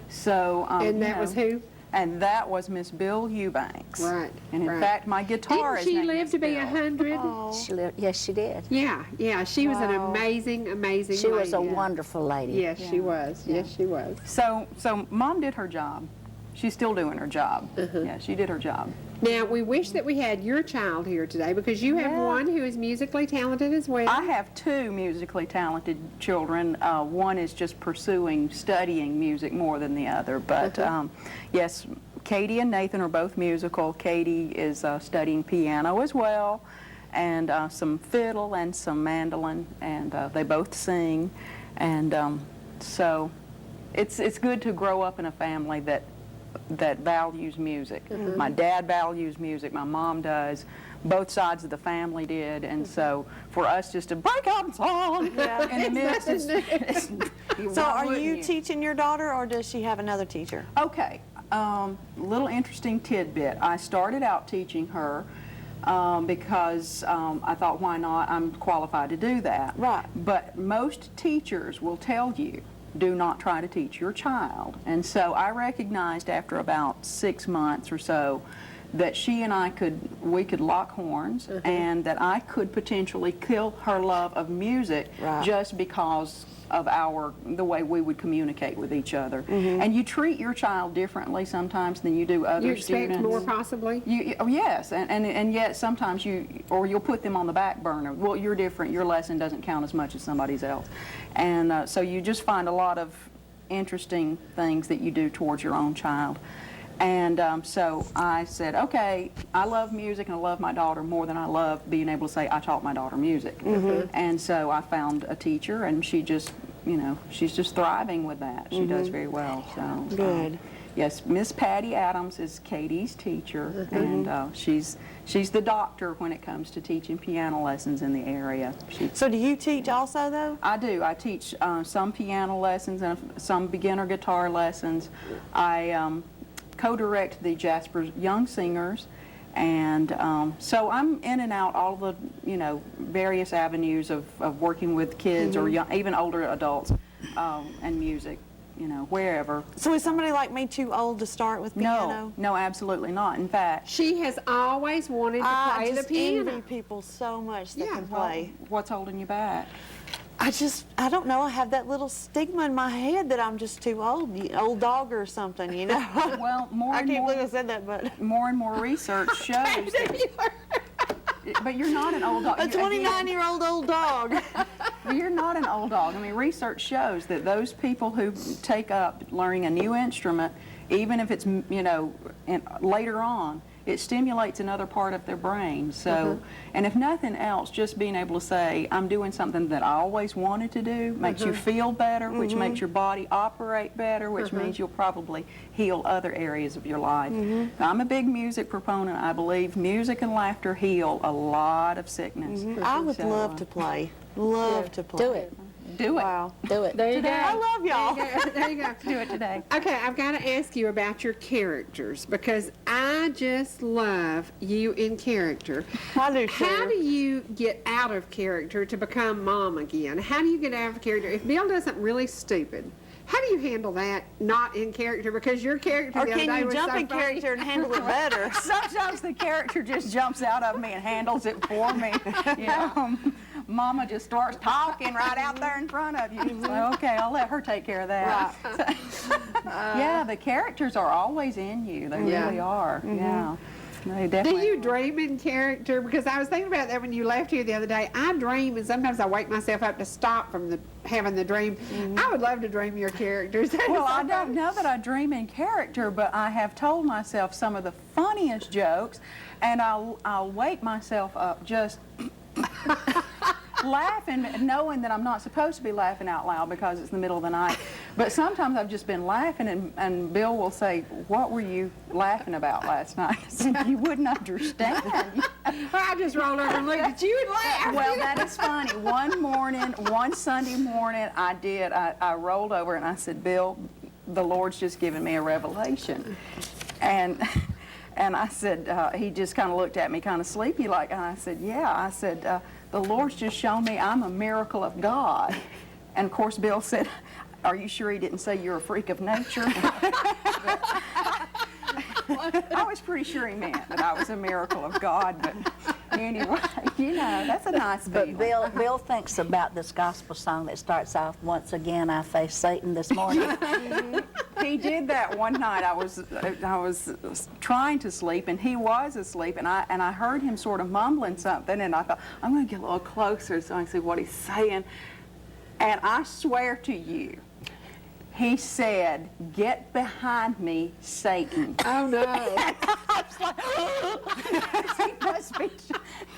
So, And you that was know, who? And that was Miss Bill Eubanks. Right, And in right. fact, my guitar Didn't is she named live Miss to be Bill. 100? She lived, yes, she did. Yeah, she was an amazing She was a lady. wonderful lady. Yes, she was. Yes, she was. So Mom did her job. She's still doing her job. Yeah, she did her job. Now, we wish that we had your child here today because you have one who is musically talented as well. I have two musically talented children. One is just studying music more than the other. But yes, Katie and Nathan are both musical. Katie is studying piano as well, and some fiddle and some mandolin, and they both sing. And so it's good to grow up in a family that that values music. My dad values music, my mom does, both sides of the family did, and so for us just to break out in song in the midst is So are you teaching your daughter, or does she have another teacher? Okay, little interesting tidbit. I started out teaching her because I thought, why not? I'm qualified to do that. Right. But most teachers will tell you, do not try to teach your child. And so I recognized after about 6 months or so that she and I we could lock horns, and that I could potentially kill her love of music just because of the way we would communicate with each other. And you treat your child differently sometimes than you do other You expect students. more possibly? Yes, and yet sometimes you'll put them on the back burner. Well, you're different, your lesson doesn't count as much as somebody's else. And so you just find a lot of interesting things that you do towards your own child. And so I said, okay, I love music and I love my daughter more than I love being able to say I taught my daughter music. And so I found a teacher, and she just, she's just thriving with that. She does very well. So Good. Yes, Miss Patty Adams is Katie's teacher, and she's the doctor when it comes to teaching piano lessons in the area. So do you teach also, though? I do. I teach some piano lessons and some beginner guitar lessons. I co-direct the Jasper Young Singers, and so I'm in and out all the various avenues of working with kids or even older adults and music, wherever. So is somebody like me too old to start with piano? No, absolutely not. In fact, She has always wanted to play I the just piano. envy people so much that can well, play. what's holding you back? I don't know, I have that little stigma in my head that I'm just too old, old dog or something, Well, I can't believe I said that, but. more and more research shows that, but you're not an old dog. A 29-year-old old dog. You're not an old dog. I mean, research shows that those people who take up learning a new instrument, even if it's, later on, it stimulates another part of their brain. So, and if nothing else, just being able to say, I'm doing something that I always wanted to do, makes you feel better, which makes your body operate better, which means you'll probably heal other areas of your life. I'm a big music proponent. I believe music and laughter heal a lot of sickness. I would love to play. Love to play. Do it. Do it. Wow. Do it. There you go. I love y'all. There you go. Do it today. Okay, I've got to ask you about your characters, because I just love you in character. I do, How too. do you get out of character to become mom again? How do you get out of character? If Bill does something really stupid, how do you handle that not in character? Because your character Or the other can day you was jump so in funny. character and handle it better? Sometimes the character just jumps out of me and handles it for me. Mama just starts talking right out there in front of you. So, okay, I'll let her take care of that. Yeah, the characters are always in you. They really are. Yeah. They Do definitely you are. dream in character? Because I was thinking about that when you left here the other day. I dream, and sometimes I wake myself up to stop from having the dream. I would love to dream your characters. Well, I don't know that I dream in character, but I have told myself some of the funniest jokes, and I'll wake myself up just laughing, knowing that I'm not supposed to be laughing out loud because it's the middle of the night. But sometimes I've just been laughing, and Bill will say, "What were you laughing about last night?" I said, "You wouldn't understand." I just rolled over and looked at you and laughed. Well, that is funny. One Sunday morning, I rolled over and I said, "Bill, the Lord's just given me a revelation." And I said, he just kind of looked at me kind of sleepy like, and I said, "Yeah." I said, "The Lord's just shown me I'm a miracle of God." And of course, Bill said, "Are you sure he didn't say you're a freak of nature?" I was pretty sure he meant that I was a miracle of God, but anyway, that's a nice feeling. But Bill thinks about this gospel song that starts off, "Once again I faced Satan this morning." He did that one night. I was trying to sleep, and he was asleep, and I heard him sort of mumbling something, and I thought, I'm going to get a little closer so I can see what he's saying. And I swear to you, He said, "Get behind me, Satan." Oh, no. He must be,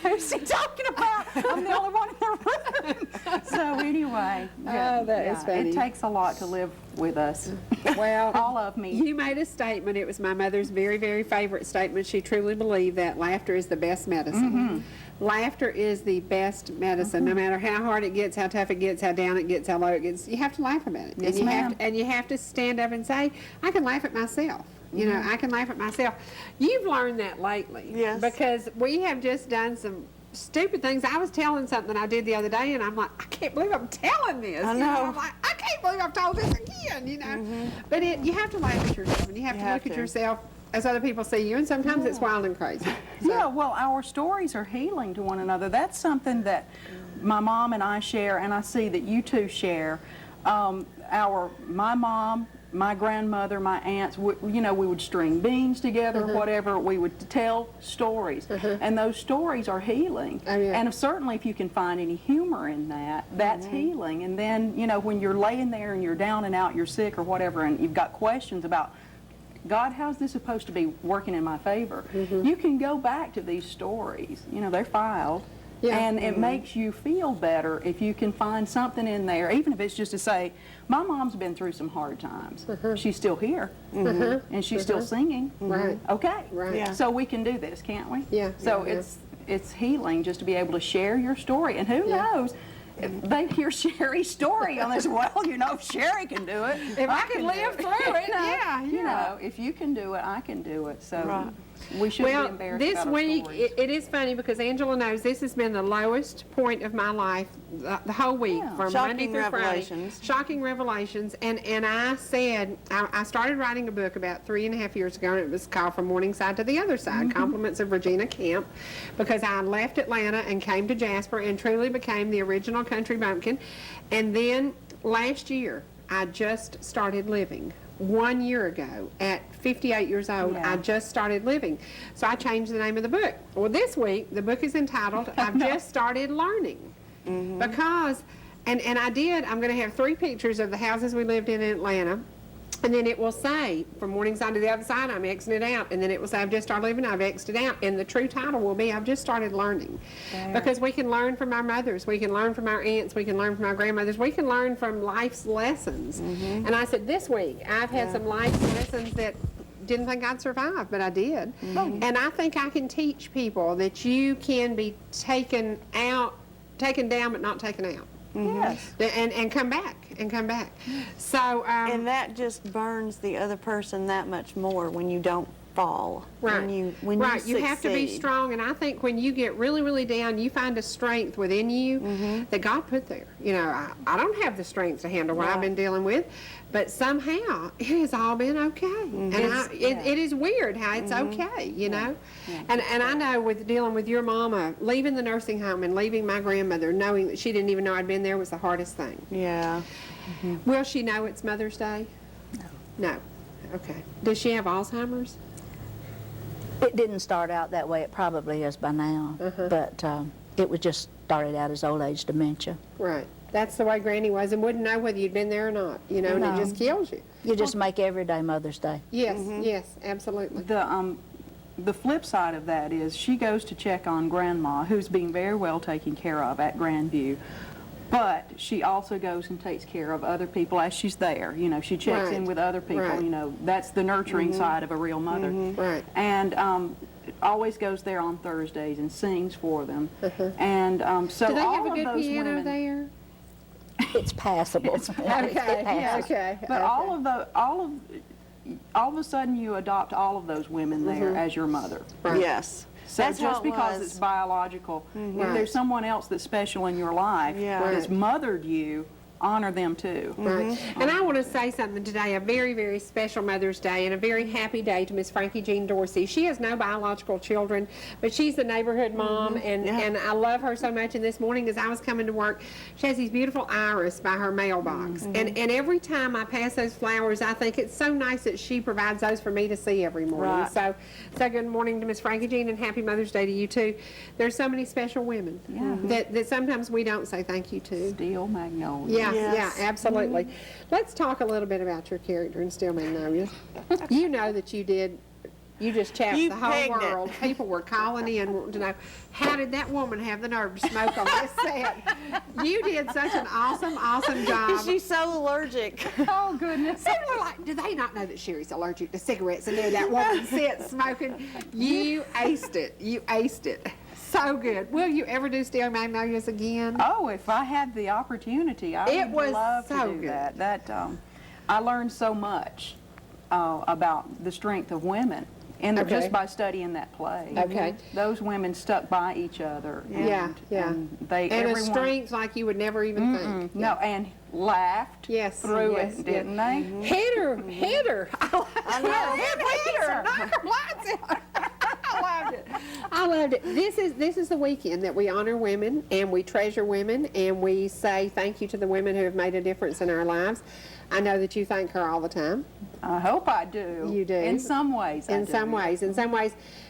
who's he talking about? I'm the only one in the room. So anyway, Oh, that is funny. it takes a lot to live with us. Well, All of me. you made a statement. It was my mother's very, very favorite statement. She truly believed that laughter is the best medicine. Laughter is the best medicine. No matter how hard it gets, how tough it gets, how down it gets, how low it gets, you have to laugh about it. Yes, and you ma'am. and you have to stand up and say, I can laugh at myself. You know, I can laugh at myself. You've learned that lately. Yes. Because we have just done some stupid things. I was telling something I did the other day, and I'm like, I can't believe I'm telling this. I You know. I'm like, I can't believe I've told this again, you know. But you have to laugh at yourself, and you have to look at yourself as other people see you, and sometimes it's wild and crazy. So, Yeah, well, our stories are healing to one another. That's something that my mom and I share, and I see that you two share. My mom, my grandmother, my aunts, we would string beans together, whatever. We would tell stories, and those stories are healing. Oh, yeah. And certainly, if you can find any humor in that, that's healing. And then, when you're laying there and you're down and out, you're sick or whatever, and you've got questions about, God, how's this supposed to be working in my favor? You can go back to these stories. They're filed. Yeah. And it makes you feel better if you can find something in there, even if it's just to say, my mom's been through some hard times. She's still here. And she's still singing. Right. Okay. Right. Yeah. So we can do this, can't we? Yeah. So Yeah. it's healing just to be able to share your story. And who knows? If they hear Sherry's story on this, well, if Cherie can do it, If I can do live it. through it, yeah. You know, if you can do it, I can do it. So we shouldn't be Well, embarrassed this about our week, stories. it is funny because Angela knows this has been the lowest point of my life the whole week, Yeah. from Shocking Monday through revelations. Friday. Shocking revelations. And I said, I started writing a book about 3.5 years ago, and it was called From Morning Side to the Other Side, Compliments of Regina Camp, because I left Atlanta and came to Jasper and truly became the original country bumpkin. And then last year, I just started living. 1 year ago, at 58 years old, Yeah. I just started living. So I changed the name of the book. Well, this week, the book is entitled, I've Just Started Learning. Because, and I did, I'm going to have 3 pictures of the houses we lived in Atlanta. And then it will say, from morning side to the other side, I'm Xing it out. And then it will say, I've just started living, I've Xed it out. And the true title will be, I've just started learning. Because we can learn from our mothers, we can learn from our aunts, we can learn from our grandmothers, we can learn from life's lessons. And I said, this week, I've had some life lessons that didn't think I'd survive, but I did. And I think I can teach people that you can be taken down, but not taken out. Yes. And come back, So, And that just burns the other person that much more when you don't fall. right, When right. you You have to be succeed. strong, and I think when you get really, really down, you find a strength within you that God put there. I don't have the strength to handle what I've been dealing with, but somehow it has all been okay. And it is weird how it's okay, And I know with dealing with your mama, leaving the nursing home and leaving my grandmother, knowing that she didn't even know I'd been there was the hardest thing. Yeah. Will she know it's Mother's Day? No. Okay. Does she have Alzheimer's? It didn't start out that way. It probably is by now. But it was just started out as old age dementia. Right. That's the way Granny was, and wouldn't know whether you'd been there or not, and it just kills you. You just make every day Mother's Day. Yes, yes, absolutely. The flip side of that is she goes to check on Grandma, who's being very well taken care of at Grandview. But she also goes and takes care of other people as she's there. She checks in with other people. Right. That's the nurturing side of a real mother. Right. And always goes there on Thursdays and sings for them. And so Do they all have a of good those piano women, there? It's passable. Okay. But all of a sudden you adopt all of those women there as your mother. Right. Yes. So That's how just it because was. it's biological, if Right. there's someone else that's special in your life Yeah. that's mothered you, honor them too. Right. And I want to say something today, a very, very special Mother's Day and a very happy day to Miss Frankie Jean Dorsey. She has no biological children, but she's the neighborhood mom, and I love her so much. And this morning as I was coming to work, she has these beautiful iris by her mailbox. And every time I pass those flowers, I think it's so nice that she provides those for me to see every morning. Right. So good morning to Miss Frankie Jean, and happy Mother's Day to you too. There's so many special women that sometimes we don't say thank you to. Steel magnolia. Yeah, Yeah, Yes. yeah, absolutely. Let's talk a little bit about your character in Still Magnolias. You know that you just chapped You the whole pegged it. world. People were calling in wanting to know, how did that woman have the nerve to smoke on this set? You did such an awesome job. She's so allergic. Oh, goodness. People are like, do they not know that Cherie's allergic to cigarettes, and there that woman sits smoking? You aced it. You aced it. So good. Will you ever do Still Magnolias again? Oh, if I had the opportunity, I It would was love so to do good. that. I learned so much about the strength of women, and Okay. just by studying that play. Okay. Those women stuck by each other. Yeah, yeah. And they And everyone, a strength like you would never even think. No, and laughed Yes, through yes, it, didn't they? Hit her. I know. Hit her. Knock her lights out. I loved it. I loved it. This is the weekend that we honor women and we treasure women and we say thank you to the women who have made a difference in our lives. I know that you thank her all the time. I hope I do. You do. In some ways, I In do. some ways,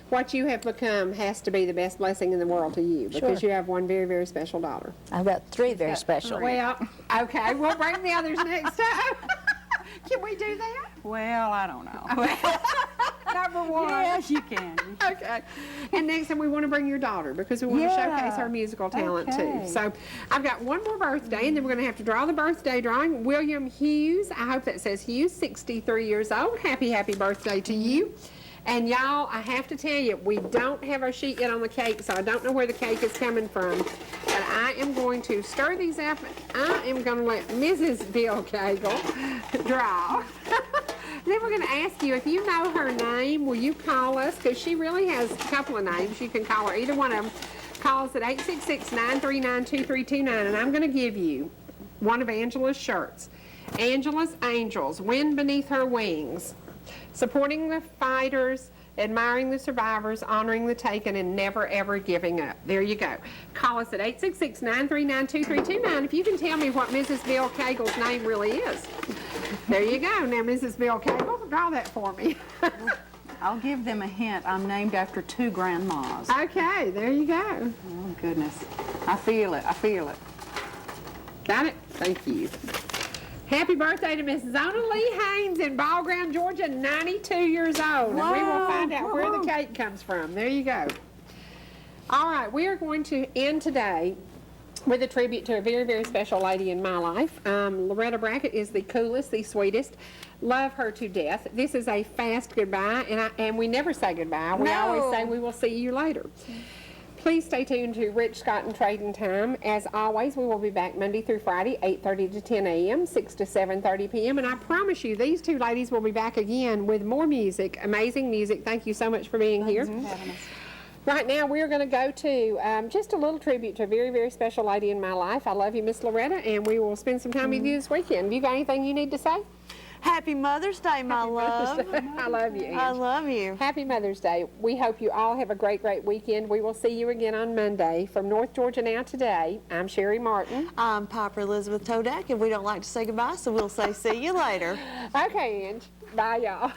what you have become has to be the best blessing in the world to you because Sure. you have one very, very special daughter. I've got 3 very special. Well, okay, we'll bring the others next time. Can we do that? Well, I don't know. Number one. Yes, you can. Okay. And next time we want to bring your daughter because we want to Yeah. showcase her musical talent Okay. too. So I've got one more birthday and then we're going to have to draw the birthday drawing. William Hughes, I hope that says Hughes, 63 years old. Happy birthday to you. And y'all, I have to tell you, we don't have our sheet yet on the cake, so I don't know where the cake is coming from. But I am going to stir these up. I am going to let Mrs. Bill Cagle draw. Then we're going to ask you, if you know her name, will you call us? Because she really has a couple of names. You can call her either one of them. Call us at 866-939-2329, and I'm going to give you one of Angela's shirts. Angela's Angels, Wind Beneath Her Wings. Supporting the fighters, admiring the survivors, honoring the taken, and never ever giving up. There you go. Call us at 866-939-2329 if you can tell me what Mrs. Bill Cagle's name really is. There you go. Now, Mrs. Bill Cagle, draw that for me. I'll give them a hint. I'm named after 2 grandmas. Okay, there you go. Oh, goodness. I feel it. I feel it. Got it? Thank you. Happy birthday to Mrs. Ona Lee Haynes in Ball Ground, Georgia, 92 years old. And we will find out where the cake comes from. There you go. All right, we are going to end today with a tribute to a very, very special lady in my life. Loretta Brackett is the coolest, the sweetest. Love her to death. This is a fast goodbye, and we never say goodbye. We always say we will see you later. Please stay tuned to Rich, Scott, and Trading Time. As always, we will be back Monday through Friday, 8:30 to 10 a.m., 6 to 7:30 p.m. And I promise you, these 2 ladies will be back again with more music, amazing music. Thank you so much for being here. Right now, we're going to go to just a little tribute to a very, very special lady in my life. I love you, Miss Loretta, and we will spend some time with you this weekend. Have you got anything you need to say? Happy Mother's Day, my love. I love you, Ange. I love you. Happy Mother's Day. We hope you all have a great, great weekend. We will see you again on Monday. From North Georgia Now Today, I'm Cherie Martin. I'm Piper Elizabeth Todak, and we don't like to say goodbye, so we'll say see you later. Okay, Ange. Bye, y'all.